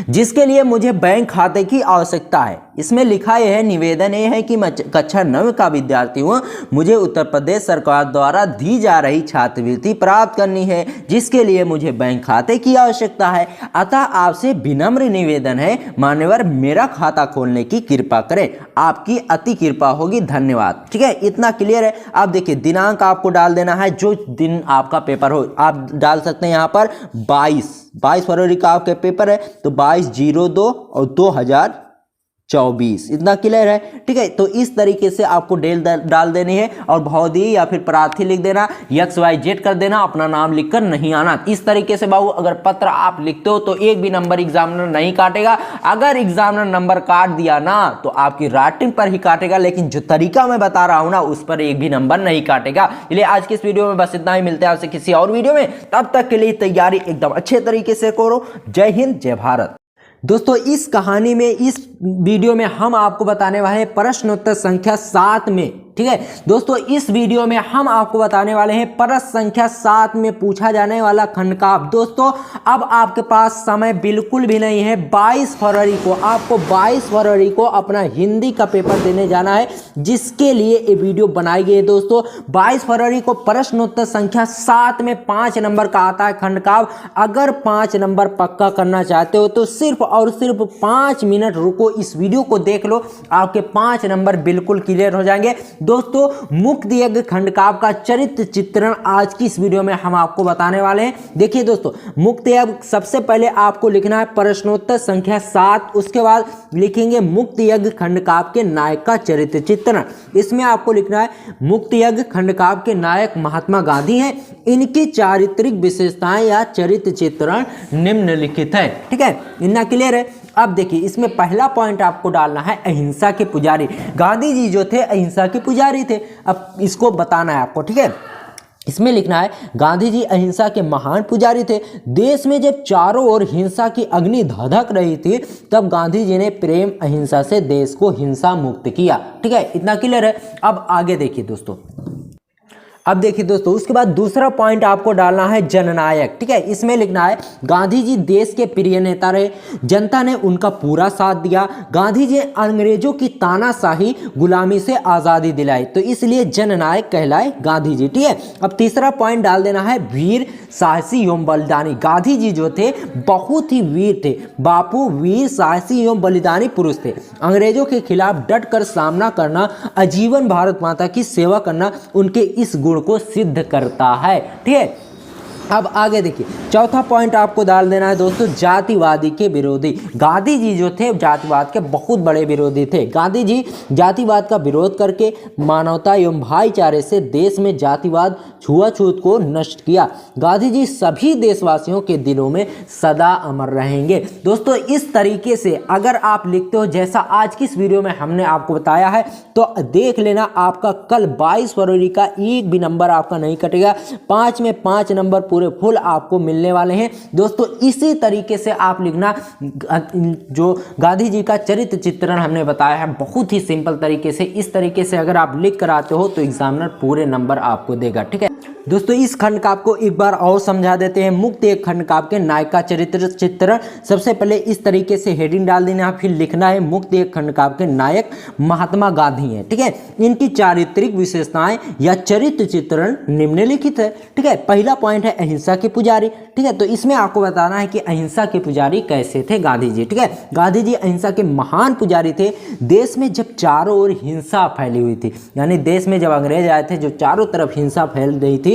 जिसके लिए मुझे बैंक खाते की आवश्यकता है, इसमें लिखा यह है निवेदन यह है कि मैं कक्षा 9 का विद्यार्थी हूँ, मुझे उत्तर प्रदेश सरकार द्वारा दी जा रही छात्रवृत्ति प्राप्त करनी है, जिसके लिए मुझे बैंक खाते की आवश्यकता है। अतः आपसे विनम्र निवेदन है मान्यवर मेरा खाता खोलने की कृपा करें, आपकी अति कृपा होगी, धन्यवाद। ठीक है, इतना क्लियर है। अब देखिए दिनांक आपको डाल देना है, जो दिन आपका पेपर हो आप डाल सकते हैं यहाँ पर 22 फरवरी का आपका पेपर है, तो 22/02 और 2024, इतना क्लियर है। ठीक है, तो इस तरीके से आपको डाल देनी है और भौदी या फिर प्रार्थी लिख देना, XYZ कर देना, अपना नाम लिखकर नहीं आना। इस तरीके से बाबू अगर पत्र आप लिखते हो तो एक भी नंबर एग्जामिनर नहीं काटेगा। अगर एग्जामिनर नंबर काट दिया ना तो आपकी राइटिंग पर ही काटेगा, लेकिन जो तरीका मैं बता रहा हूं ना उस पर एक भी नंबर नहीं काटेगा। इसलिए आज की इस वीडियो में बस इतना ही, मिलते हैं आपसे किसी और वीडियो में, तब तक के लिए तैयारी एकदम अच्छे तरीके से करो। जय हिंद, जय भारत। दोस्तों इस कहानी में, इस वीडियो में हम आपको बताने वाले हैं प्रश्नोत्तर संख्या 7 में। ठीक है दोस्तों, इस वीडियो में हम आपको बताने वाले हैं प्रश्न संख्या 7 में पूछा जाने वाला खंडकाव्य। दोस्तों अब आपके पास समय बिल्कुल भी नहीं है। 22 फरवरी को आपको 22 फरवरी को अपना हिंदी का पेपर देने जाना है, जिसके लिए ये वीडियो बनाई गई है। दोस्तों 22 फरवरी को प्रश्नोत्तर संख्या 7 में 5 नंबर का आता है खंडकाव्य। अगर 5 नंबर पक्का करना चाहते हो तो सिर्फ और सिर्फ 5 मिनट रुको, इस वीडियो को देख लो, आपके 5 नंबर बिल्कुल क्लियर हो जाएंगे। दोस्तों मुक्त यज्ञ खंडकाव्य का चरित्र चित्रण आज की इस वीडियो में हम आपको बताने वाले हैं। देखिए दोस्तों मुक्त यज्ञ, सबसे पहले आपको लिखना है प्रश्नोत्तर संख्या 7, उसके बाद लिखेंगे मुक्त यज्ञ खंडकाव्य के नायक का चरित्र चित्रण। इसमें आपको लिखना है मुक्त यज्ञ खंडकाव्य के नायक महात्मा गांधी हैं, इनकी चारित्रिक विशेषताएं या चरित्र चित्रण निम्नलिखित है। ठीक है, इतना क्लियर है। अब देखिए इसमें पहला पॉइंट आपको डालना है अहिंसा के पुजारी। गांधी जी जो थे अहिंसा के पुजारी थे। अब इसको बताना है आपको। ठीक है, इसमें लिखना है गांधी जी अहिंसा के महान पुजारी थे। देश में जब चारों ओर हिंसा की अग्नि धधक रही थी तब गांधी जी ने प्रेम अहिंसा से देश को हिंसा मुक्त किया। ठीक है, इतना क्लियर है। अब आगे देखिए दोस्तों, अब देखिए दोस्तों, उसके बाद दूसरा पॉइंट आपको डालना है जननायक। ठीक है, इसमें लिखना है गांधी जी देश के प्रिय नेता रहे, जनता ने उनका पूरा साथ दिया, गांधी जी अंग्रेजों की तानाशाही गुलामी से आज़ादी दिलाई, तो इसलिए जननायक कहलाए गांधी जी। ठीक है, अब तीसरा पॉइंट डाल देना है वीर साहसी एवं बलिदानी। गांधी जी जो थे बहुत ही वीर थे, बापू वीर साहसी एवं बलिदानी पुरुष थे। अंग्रेजों के खिलाफ डट कर सामना करना, आजीवन भारत माता की सेवा करना उनके इस गुण को सिद्ध करता है। ठीक है, अब आगे देखिए, चौथा पॉइंट आपको डाल देना है दोस्तों जातिवादी के विरोधी। गांधी जी जो थे जातिवाद के बहुत बड़े विरोधी थे। गांधी जी जातिवाद का विरोध करके मानवता एवं भाईचारे से देश में जातिवाद छुआछूत को नष्ट किया। गांधी जी सभी देशवासियों के दिलों में सदा अमर रहेंगे। दोस्तों इस तरीके से अगर आप लिखते हो जैसा आज की इस वीडियो में हमने आपको बताया है तो देख लेना आपका कल 22 फरवरी का एक भी नंबर आपका नहीं कटेगा। 5 में 5 नंबर पूरे फुल आपको मिलने वाले हैं। दोस्तों इसी तरीके से आप लिखना। जो गांधी जी का चरित्र चित्रण हमने बताया है बहुत ही सिंपल तरीके से, इस तरीके से अगर आप लिख कर आते हो तो एग्जामिनर पूरे नंबर आपको देगा। ठीक है दोस्तों, इस खंड का आपको एक बार और समझा देते हैं। मुक्त एक खंड का आपके नायक का चरित्र चित्रण। सबसे पहले इस तरीके से हेडिंग डाल देना, फिर लिखना है मुक्त एक खंड का आपके नायक महात्मा गांधी हैं। ठीक है, इनकी चारित्रिक विशेषताएं या चरित्र चित्रण निम्नलिखित है। ठीक है, पहला पॉइंट है अहिंसा के पुजारी। ठीक है, तो इसमें आपको बताना है कि अहिंसा के पुजारी कैसे थे गांधी जी। ठीक है, गांधी जी अहिंसा के महान पुजारी थे। देश में जब चारों ओर हिंसा फैली हुई थी, यानी देश में जब अंग्रेज आए थे, जो चारों तरफ हिंसा फैल रही थी,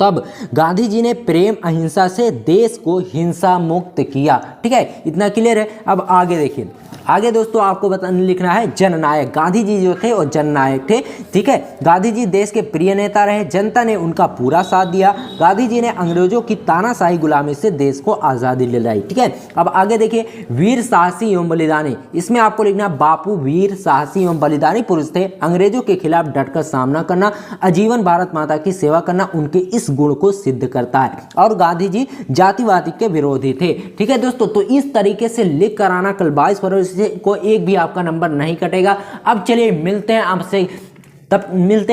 तब गांधी जी ने प्रेम अहिंसा से देश को हिंसा मुक्त किया। ठीक है, इतना क्लियर है। अब आगे देखिए, आगे दोस्तों आपको लिखना है जननायक। गांधी जी जो थे वो जननायक थे। ठीक है, गांधी जी देश के प्रिय नेता रहे, जनता ने उनका पूरा साथ दिया, गांधी जी ने अंग्रेजों की तानाशाही गुलामी से देश को आज़ादी दिलाई। ठीक है, अब आगे देखिए वीर साहसी एवं बलिदानी। इसमें आपको लिखना बापू वीर साहसी एवं बलिदानी पुरुष थे, अंग्रेजों के खिलाफ डटकर सामना करना, आजीवन भारत माता की सेवा करना उनके इस गुण को सिद्ध करता है। और गांधी जी जातिवादी के विरोधी थे। ठीक है दोस्तों, तो इस तरीके से लिख कर आना, कल 22 फरवरी को एक भी आपका नंबर नहीं कटेगा। अब चलिए मिलते हैं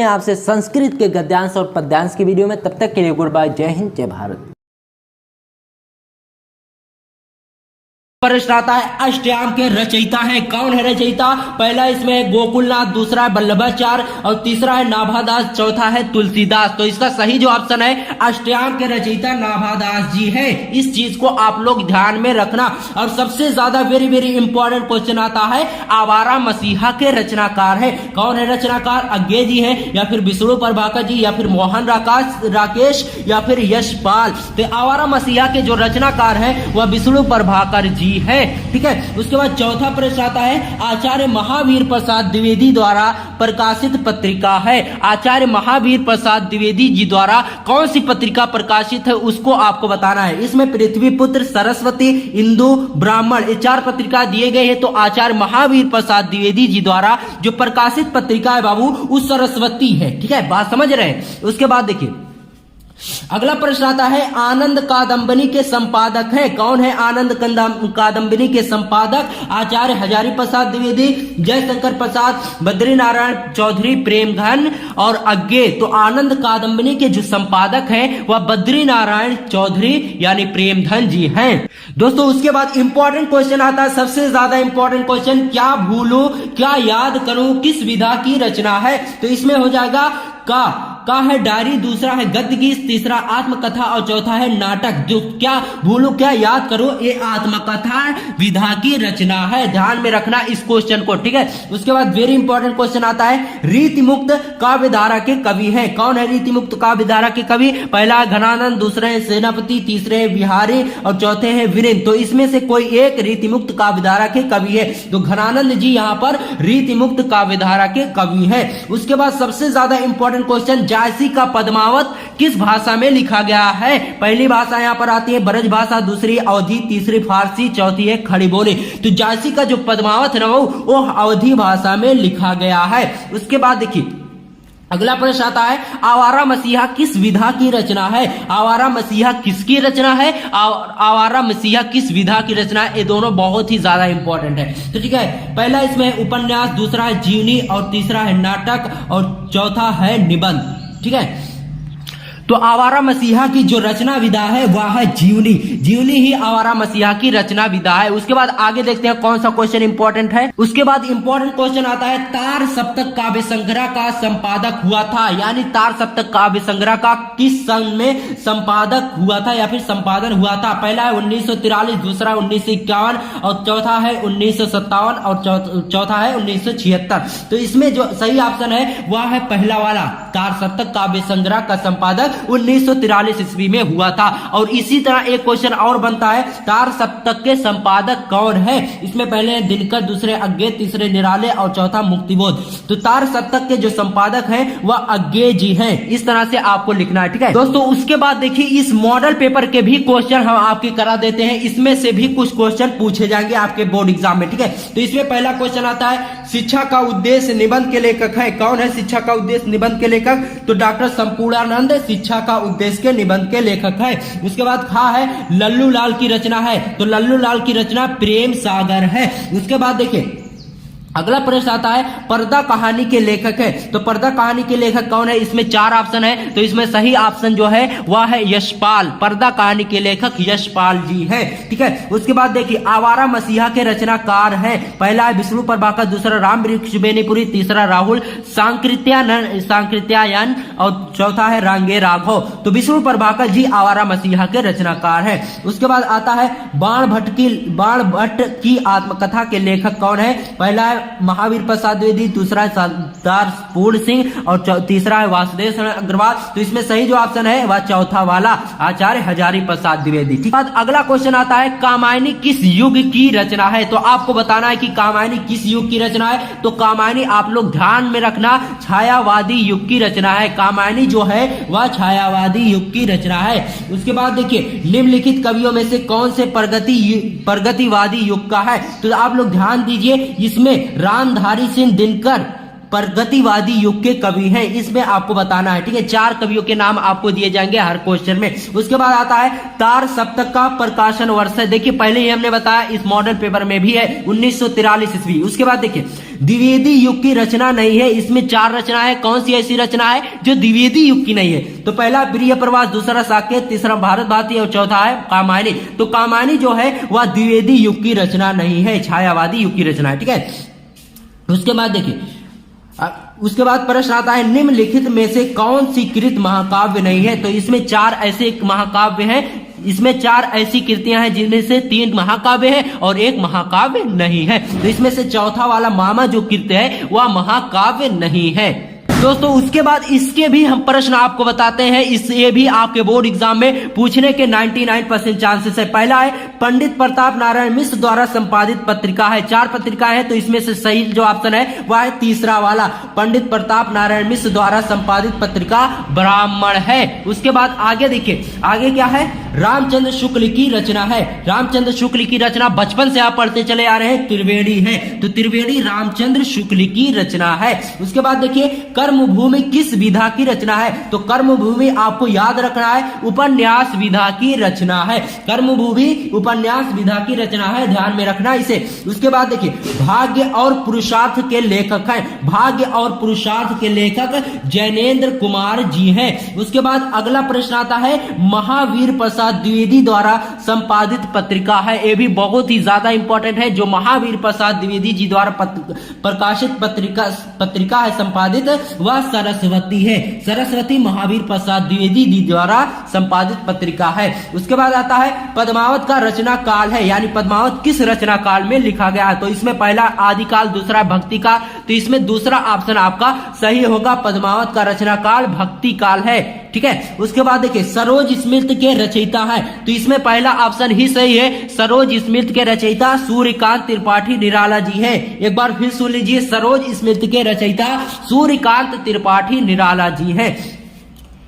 आपसे संस्कृत के गद्यांश और पद्यांश की वीडियो में। तब तक के लिए गुड बाय, जय हिंद, जय भारत। प्रश्न आता है अष्टयाम के रचयिता हैं, कौन है रचयिता? पहला इसमें है गोकुलनाथ, दूसरा है वल्लभाचार्य और तीसरा है नाभादास, चौथा है तुलसीदास। तो इसका सही जो ऑप्शन है अष्टयाम के रचयिता नाभादास जी है। इस चीज को आप लोग ध्यान में रखना। और सबसे ज्यादा वेरी इंपॉर्टेंट क्वेश्चन आता है आवारा मसीहा के रचनाकार है, कौन है रचनाकार? अज्ञे जी है या फिर विष्णु प्रभाकर जी या फिर मोहन राकेश या फिर यशपाल। तो आवारा मसीहा के जो रचनाकार है वह विष्णु प्रभाकर जी है। ठीक है, उसके बाद चौथा प्रश्न आता है आचार्य महावीर प्रसाद द्विवेदी द्वारा प्रकाशित पत्रिका है। आचार्य महावीर प्रसाद द्विवेदी जी द्वारा कौन सी पत्रिका प्रकाशित है उसको आपको बताना है। इसमें पृथ्वीपुत्र, सरस्वती, इंदु, ब्राह्मण, ये 4 पत्रिका दिए गए हैं। तो आचार्य महावीर प्रसाद द्विवेदी जी द्वारा जो प्रकाशित पत्रिका है बाबू उस सरस्वती है। ठीक है, बात समझ रहे हैं। उसके बाद देखिए अगला प्रश्न आता है आनंद कादंबनी के संपादक है, कौन है आनंद कादंबनी के संपादक? आचार्य हजारी प्रसाद द्विवेदी, जयशंकर प्रसाद, बद्रीनारायण चौधरी, प्रेमधन और अज्ञे। तो आनंद कादंबनी के जो संपादक हैं वह बद्रीनारायण चौधरी यानी प्रेमधन जी हैं। दोस्तों उसके बाद इंपॉर्टेंट क्वेश्चन आता है, सबसे ज्यादा इंपॉर्टेंट क्वेश्चन, क्या भूलूं क्या याद करूं किस विधा की रचना है? तो इसमें हो जाएगा का है डायरी, दूसरा है गद्य गीत, तीसरा आत्मकथा और चौथा है नाटक। जो क्या भूलो क्या याद करो ये आत्मकथा विधा की रचना है, ध्यान में रखना इस क्वेश्चन को। ठीक है, उसके बाद वेरी इंपॉर्टेंट क्वेश्चन आता है रीति मुक्त काव्य धारा के कवि है, कौन है रीति मुक्त काव्य धारा के कवि? पहला है घनानंद, दूसरे है सेनापति, तीसरे है बिहारी और चौथे है वीरेंद्र। तो इसमें से कोई एक रीति मुक्त काव्य धारा के कवि है, तो घनानंद जी यहाँ पर रीति मुक्त काव्य धारा के कवि है। उसके बाद सबसे ज्यादा इंपॉर्टेंट क्वेश्चन, जायसी का पद्मावत किस भाषा में लिखा गया है? पहली भाषा यहां पर आती है ब्रज भाषा, दूसरी अवधी, तीसरी फारसी, चौथी है खड़ी बोली। तो जायसी का जो पद्मावत है ना वो अवधी भाषा में लिखा गया है। उसके बाद देखिए अगला प्रश्न आता है, आवारा मसीहा किस विधा की रचना है? आवारा मसीहा किसकी रचना है? आवारा मसीहा किस विधा की रचना है? ये दोनों बहुत ही ज्यादा इंपॉर्टेंट है। तो ठीक है, पहला इसमें उपन्यास, दूसरा है जीवनी और तीसरा है नाटक और चौथा है निबंध। ठीक है, तो आवारा मसीहा की जो रचना विधा है वह है जीवनी। जीवनी ही आवारा मसीहा की रचना विधा है। उसके बाद आगे देखते हैं कौन सा क्वेश्चन इंपॉर्टेंट है। उसके बाद इंपॉर्टेंट क्वेश्चन आता है, तार सप्तक काव्य संग्रह का संपादक हुआ था, यानी तार सप्तक काव्य संग्रह का किस सन में संपादक हुआ था या फिर संपादन हुआ था? पहला है 1943, दूसरा 1951 और चौथा है 1957 और चौथा है 1976। तो इसमें जो सही ऑप्शन है वह है पहला वाला, तार सप्तक काव्य संग्रह का संपादक 1943 ईस्वी में हुआ था। और इसी तरह एक क्वेश्चन और बनता है, तार सप्तक के संपादक कौन है? इसमें पहले है दिनकर, दूसरे अज्ञे, तीसरे निराले और चौथा मुक्तिबोध। तो तार सप्तक के जो संपादक हैं वह अज्ञे जी हैं। इस तरह से आपको लिखना है। ठीक है दोस्तों, उसके बाद देखिए इस मॉडल पेपर के भी क्वेश्चन हम आपके करा देते हैं। इसमें से भी कुछ क्वेश्चन पूछे जाएंगे आपके बोर्ड एग्जाम में। ठीक है, तो इसमें पहला क्वेश्चन आता है, शिक्षा का उद्देश्य निबंध के लेखक है। कौन है शिक्षा का उद्देश्य निबंध के लेखक? तो डॉक्टर संपूर्णानंद शिक्षा का उद्देश्य के निबंध के लेखक है। उसके बाद खा है, लल्लू लाल की रचना है। तो लल्लू लाल की रचना प्रेम सागर है। उसके बाद देखिए अगला प्रश्न आता है, पर्दा कहानी के लेखक है। तो पर्दा कहानी के लेखक कौन है? इसमें 4 ऑप्शन है। तो इसमें सही ऑप्शन जो है वह है यशपाल। पर्दा कहानी के लेखक यशपाल जी है। ठीक है, उसके बाद देखिए आवारा मसीहा के रचनाकार है। पहला है विष्णु प्रभाकर, दूसरा राम वृक्ष बेनीपुरी, तीसरा राहुल सांकृत्यायन और चौथा है रांगे राघव। तो विष्णु प्रभाकर जी आवारा मसीहा के रचनाकार है। उसके बाद आता है बाण भट्ट की आत्मकथा के लेखक कौन है? पहला है महावीर प्रसाद द्विवेदी, दूसरा है सरदार पूर्ण सिंह और तीसरा है वासुदेव शरण अग्रवाल। तो इसमें सही जो ऑप्शन है वह चौथा वाला, आचार्य हजारी प्रसाद द्विवेदी। ठीक है, अगला क्वेश्चन आता है, कामायनी किस युग की रचना है? तो आपको बताना है कि कामायनी किस युग की रचना है। तो कामायनी आप लोग ध्यान में रखना, छायावादी युग की रचना है। कामायनी जो है वह छायावादी युग की रचना है। उसके बाद देखिए निम्नलिखित कवियों में से कौन से प्रगतिवादी युग का है? तो आप लोग ध्यान दीजिए, इसमें रामधारी सिंह दिनकर प्रगतिवादी युग के कवि हैं। इसमें आपको बताना है। ठीक है, 4 कवियों के नाम आपको दिए जाएंगे हर क्वेश्चन में। उसके बाद आता है तार सप्तक का प्रकाशन वर्ष है। देखिए पहले ही हमने बताया, इस मॉडल पेपर में भी है 1943 ईस्वी। उसके बाद देखिए द्विवेदी युग की रचना नहीं है। इसमें 4 रचना है। कौन सी ऐसी रचना है जो द्विवेदी युग की नहीं है? तो पहला प्रिय प्रवास, दूसरा साकेत, तीसरा भारत भारती और चौथा है कामायनी। तो कामायनी जो है वह द्विवेदी युग की रचना नहीं है, छायावादी युग की रचना है। ठीक है, उसके बाद देखिए उसके बाद प्रश्न आता है, निम्नलिखित में से कौन सी कृत महाकाव्य नहीं है? तो इसमें 4 ऐसे महाकाव्य हैं। इसमें 4 ऐसी कृतियां हैं जिनमें से 3 महाकाव्य है और 1 महाकाव्य नहीं है। तो इसमें से चौथा वाला मामा जो कृत्य है वह महाकाव्य नहीं है। दोस्तों उसके बाद इसके भी हम प्रश्न आपको बताते हैं। ये भी आपके बोर्ड एग्जाम में पूछने के 99% चांसेस है। पहला है पंडित प्रताप नारायण मिश्र द्वारा संपादित पत्रिका है। 4 पत्रिकाएं हैं, तो इसमें से सही जो ऑप्शन है वह है तीसरा वाला, पंडित प्रताप नारायण मिश्र द्वारा संपादित पत्रिका ब्राह्मण है। उसके बाद आगे देखिए, आगे क्या है? रामचंद्र शुक्ल की रचना है। रामचंद्र शुक्ल की रचना बचपन से आप पढ़ते चले आ रहे हैं, त्रिवेणी है। तो त्रिवेणी रामचंद्र शुक्ल की रचना है। उसके बाद देखिए कर्मभूमि किस विधा की रचना है? तो कर्मभूमि आपको याद रखना है उपन्यास विधा की रचना है। कर्मभूमि उपन्यास विधा की रचना है, ध्यान में रखना इसे। उसके बाद देखिए भाग्य और पुरुषार्थ के लेखक हैं। भाग्य और पुरुषार्थ के लेखक जैनेन्द्र कुमार जी हैं। उसके बाद अगला प्रश्न आता है महावीर प्रसाद द्विवेदी द्वारा संपादित पत्रिका है। ये भी बहुत ही ज्यादा इंपॉर्टेंट है। जो महावीर प्रसाद द्विवेदी जी द्वारा प्रकाशित पत्रिका है संपादित, वह सरस्वती है। सरस्वती महावीर प्रसाद द्विवेदी जी द्वारा संपादित पत्रिका है। उसके बाद आता है पद्मावत का रचना काल है, यानी पद्मावत किस रचना काल में लिखा गया है? तो इसमें पहला आदिकाल, दूसरा भक्ति काल। तो इसमें दूसरा ऑप्शन आपका सही होगा, पद्मावत का रचना काल भक्ति काल है। ठीक है, उसके बाद देखिए सरोज स्मृति के रचयिता है। तो इसमें पहला ऑप्शन ही सही है, सरोज स्मृति के रचयिता सूर्यकांत त्रिपाठी निराला जी है। एक बार फिर सुन लीजिए, सरोज स्मृति के रचयिता सूर्यकांत त्रिपाठी निराला जी हैं।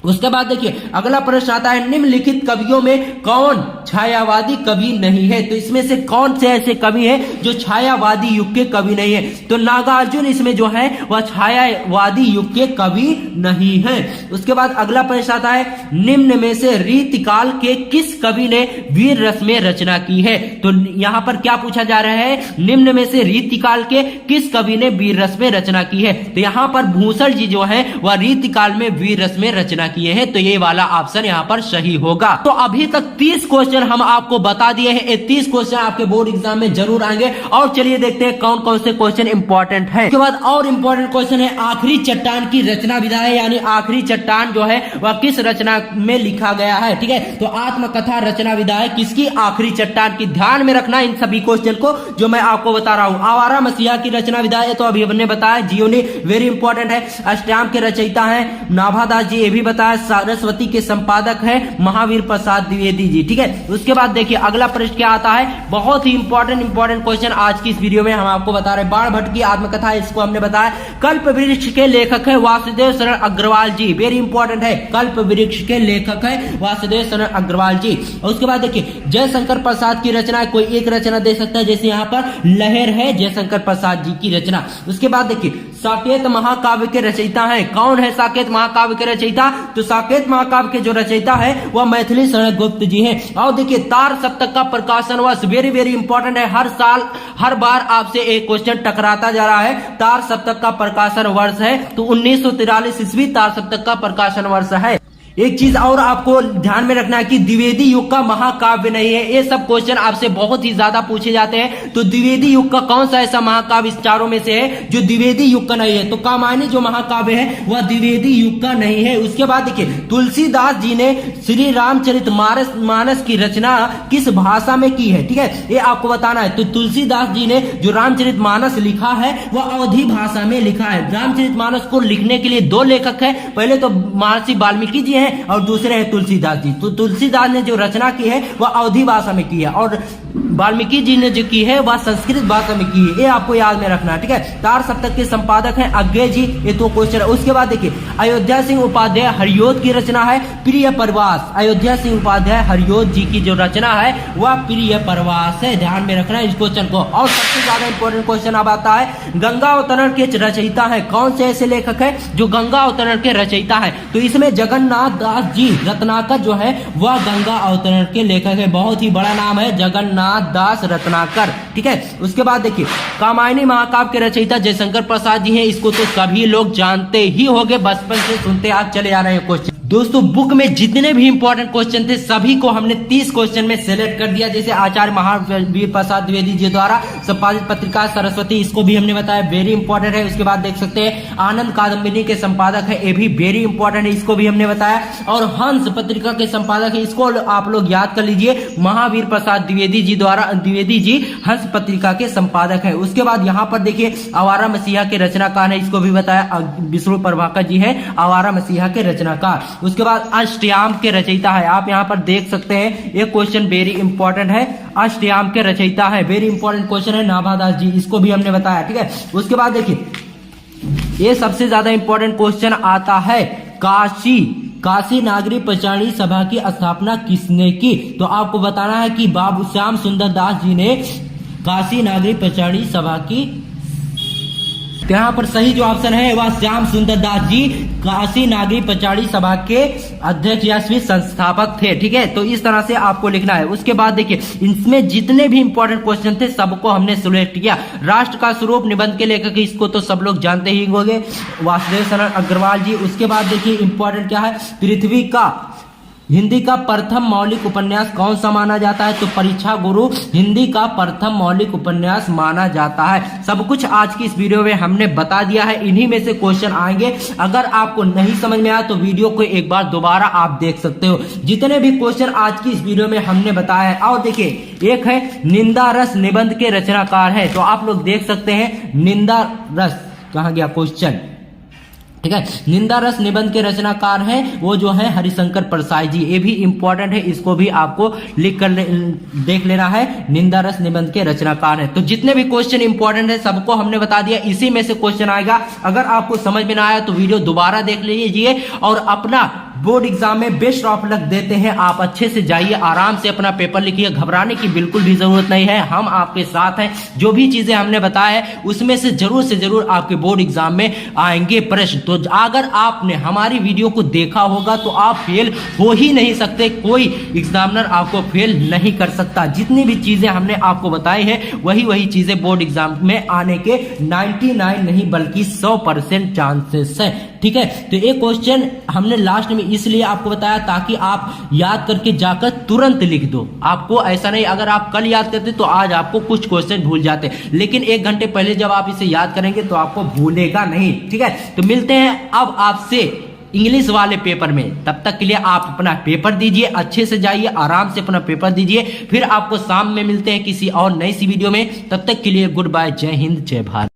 उसके बाद देखिए अगला प्रश्न आता है, निम्नलिखित कवियों में कौन छायावादी कवि नहीं है? तो इसमें से कौन से ऐसे कवि हैं जो छायावादी युग के कवि नहीं है? तो नागार्जुन इसमें जो है वह छायावादी युग के कवि नहीं है। उसके बाद अगला प्रश्न आता है, निम्न में से रीतिकाल के किस कवि ने वीर रस में रचना की है? तो यहां पर क्या पूछा जा रहा है, निम्न में से रीतिकाल के किस कवि ने वीर रस में रचना की है? तो यहां पर भूषण जी जो है वह रीतिकाल में वीर रस में रचना किए हैं, तो ये वाला ऑप्शन यहां पर सही होगा। तो अभी तक 30 क्वेश्चन हम आपको बता दिए हैं, 30 क्वेश्चन आपके बोर्ड एग्जाम में जरूर आएंगे। और चलिए देखते हैं कौन कौन से क्वेश्चन इंपॉर्टेंट है। उसके बाद और इंपॉर्टेंट क्वेश्चन है, आखिरी चट्टान की रचना विधा है, यानी आखिरी चट्टान जो है वह किस रचना में लिखा गया है? ठीक है, तो आत्मकथा रचना विधा है किसकी? आखिरी चट्टान की। ध्यान में रखना इन सभी क्वेश्चन को जो मैं आपको बता रहा हूं। आवारा मसीहा की रचना विधा है, तो अभी हमने बताया जियोनी, वेरी इंपॉर्टेंट है। अष्टयाम के रचयिता है नाभादास जी, ये भी बताया। सरस्वती के संपादक है महावीर प्रसाद द्विवेदी जी। ठीक है, उसके बाद देखिए अगला प्रश्न क्या आता है, बहुत ही इंपॉर्टेंट क्वेश्चन आज की इस वीडियो में हम आपको बता रहे हैं। बाण भट्ट की आत्मकथा, इसको हमने बताया। कल्प वृक्ष के लेखक है वासुदेव शरण अग्रवाल जी, वेरी इंपॉर्टेंट है। कल्प वृक्ष के लेखक है वासुदेव शरण अग्रवाल जी। और उसके बाद देखिए जयशंकर प्रसाद की रचना, कोई एक रचना दे सकता है, जैसे यहाँ पर लहर है जयशंकर प्रसाद जी की रचना। उसके बाद देखिए साकेत महाकाव्य के रचयिता है, कौन है साकेत महाकाव्य के रचयिता? तो साकेत महाकाव्य के जो रचयिता है वह मैथिली शरण गुप्त जी हैं। और देखिए तार सप्तक का प्रकाशन वर्ष, वेरी इंपॉर्टेंट है। हर साल हर बार आपसे एक क्वेश्चन टकराता जा रहा है। तार सप्तक का प्रकाशन वर्ष है तो 1943 ईस्वी तार सप्तक का प्रकाशन वर्ष है। एक चीज और आपको ध्यान में रखना है कि द्विवेदी युग का महाकाव्य नहीं है। ये सब क्वेश्चन आपसे बहुत ही ज्यादा पूछे जाते हैं। तो द्विवेदी युग का कौन सा ऐसा महाकाव्य इस चारों में से है जो द्विवेदी युग का नहीं है? तो कामायनी जो महाकाव्य है वह द्विवेदी युग का नहीं है। उसके बाद देखिए तुलसीदास जी ने श्री रामचरितमानस की रचना किस भाषा में की है? ठीक है, ये आपको बताना है। तो तुलसीदास जी ने जो रामचरितमानस लिखा है वह अवधी भाषा में लिखा है। रामचरितमानस को लिखने के लिए दो लेखक है, पहले तो महर्षि वाल्मीकि जी और दूसरे हैं तुलसीदास जी। तो तुलसीदास ने जो रचना की है वह अवधी भाषा में की है और वाल्मीकि जी ने जो की है वह संस्कृत भाषा में की है। ये आपको याद में रखना है। ठीक है, तार सप्तक के संपादक हैं अज्ञे जी। ये तो क्वेश्चन है। उसके बाद देखिए अयोध्या सिंह उपाध्याय हरियोध की रचना है प्रिय प्रवास। अयोध्या सिंह उपाध्याय हरियोध जी की जो रचना है वह प्रिय प्रवास है। ध्यान में रखना है इस क्वेश्चन को। और सबसे ज्यादा इंपॉर्टेंट क्वेश्चन अब आता है, गंगा अवतरण के रचयिता है, कौन से ऐसे लेखक है जो गंगा अवतरण के रचयिता है? तो इसमें जगन्नाथ दास जी रत्नाकर जो है वह गंगा अवतरण के लेखक है। बहुत ही बड़ा नाम है, जगन्नाथ दास रत्नाकर। ठीक है, उसके बाद देखिए कामायनी महाकाव्य के रचयिता जयशंकर प्रसाद जी हैं। इसको तो सभी लोग जानते ही होंगे, बचपन से सुनते आप चले आ रहे हैं क्वेश्चन। दोस्तों बुक में जितने भी इंपॉर्टेंट क्वेश्चन थे सभी को हमने 30 क्वेश्चन में सेलेक्ट कर दिया। जैसे आचार्य महावीर प्रसाद द्विवेदी जी द्वारा संपादित पत्रिका सरस्वती, इसको भी हमने बताया, वेरी इंपॉर्टेंट है। उसके बाद देख सकते हैं आनंद कादम्बिनी के संपादक है, ये भी वेरी इंपॉर्टेंट है, इसको भी हमने बताया। और हंस पत्रिका के संपादक है, इसको आप लोग याद कर लीजिए, महावीर प्रसाद द्विवेदी जी द्वारा, द्विवेदी जी हंस पत्रिका के संपादक है। उसके बाद यहाँ पर देखिए आवारा मसीहा के रचनाकार है, इसको भी बताया, विष्णु प्रभाकर जी है आवारा मसीहा के रचनाकार। उसके बाद अष्टयाम के रचयिता है, आप यहाँ पर देख सकते हैं, ये क्वेश्चन वेरी इंपॉर्टेंट है। अष्टयाम के रचयिता है, वेरी इंपॉर्टेंट क्वेश्चन है, नाभादास जी, इसको भी हमने बताया। ठीक है, उसके बाद देखिए ये सबसे ज्यादा इंपॉर्टेंट क्वेश्चन आता है, काशी नागरी पचाणी सभा की स्थापना किसने की? तो आपको बताना है कि बाबू श्याम सुंदर दास जी ने काशी नागरी पचाणी सभा की। यहाँ पर सही जो ऑप्शन है वह श्याम सुंदर दास जी काशी नागरी पचाड़ी सभा के अध्यक्ष या संस्थापक थे। ठीक है, तो इस तरह से आपको लिखना है। उसके बाद देखिए इसमें जितने भी इंपॉर्टेंट क्वेश्चन थे सबको हमने सिलेक्ट किया। राष्ट्र का स्वरूप निबंध के लेखक, इसको तो सब लोग जानते ही होंगे, वासुदेव शरण अग्रवाल जी। उसके बाद देखिए इंपॉर्टेंट क्या है, पृथ्वी का हिंदी का प्रथम मौलिक उपन्यास कौन सा माना जाता है? तो परीक्षा गुरु हिंदी का प्रथम मौलिक उपन्यास माना जाता है। सब कुछ आज की इस वीडियो में हमने बता दिया है, इन्हीं में से क्वेश्चन आएंगे। अगर आपको नहीं समझ में आया तो वीडियो को एक बार दोबारा आप देख सकते हो। जितने भी क्वेश्चन आज की इस वीडियो में हमने बताया है। और देखिए एक है निंदा रस निबंध के रचनाकार है, तो आप लोग देख सकते हैं निंदा रस कहाँ गया क्वेश्चन। ठीक है, निंदा रस निबंध के रचनाकार हैं वो जो है हरिशंकर प्रसाद जी, ये भी इंपॉर्टेंट है, इसको भी आपको लिख कर देख लेना है। निंदा रस निबंध के रचनाकार है। तो जितने भी क्वेश्चन इंपॉर्टेंट है सबको हमने बता दिया, इसी में से क्वेश्चन आएगा। अगर आपको समझ में ना आया तो वीडियो दोबारा देख लीजिए और अपना बोर्ड एग्जाम में बेस्ट ऑफ लक देते हैं। आप अच्छे से जाइए, आराम से अपना पेपर लिखिए, घबराने की बिल्कुल भी जरूरत नहीं है, हम आपके साथ हैं। जो भी चीजें हमने बताया है उसमें से जरूर आपके बोर्ड एग्जाम में आएंगे प्रश्न। तो अगर आपने हमारी वीडियो को देखा होगा तो आप फेल हो ही नहीं सकते, कोई एग्जामिनर आपको फेल नहीं कर सकता। जितनी भी चीजें हमने आपको बताई है वही चीजें बोर्ड एग्जाम में आने के 99 नहीं बल्कि 100% चांसेस है। ठीक है, तो एक क्वेश्चन हमने लास्ट में इसलिए आपको बताया ताकि आप याद करके जाकर तुरंत लिख दो। आपको ऐसा नहीं, अगर आप कल याद करते तो आज आपको कुछ क्वेश्चन भूल जाते, लेकिन 1 घंटे पहले जब आप इसे याद करेंगे तो आपको भूलेगा नहीं। ठीक है, तो मिलते हैं अब आपसे इंग्लिश वाले पेपर में। तब तक के लिए आप अपना पेपर दीजिए, अच्छे से जाइए, आराम से अपना पेपर दीजिए। फिर आपको शाम में मिलते हैं किसी और नई सी वीडियो में। तब तक के लिए गुड बाय, जय हिंद, जय भारत।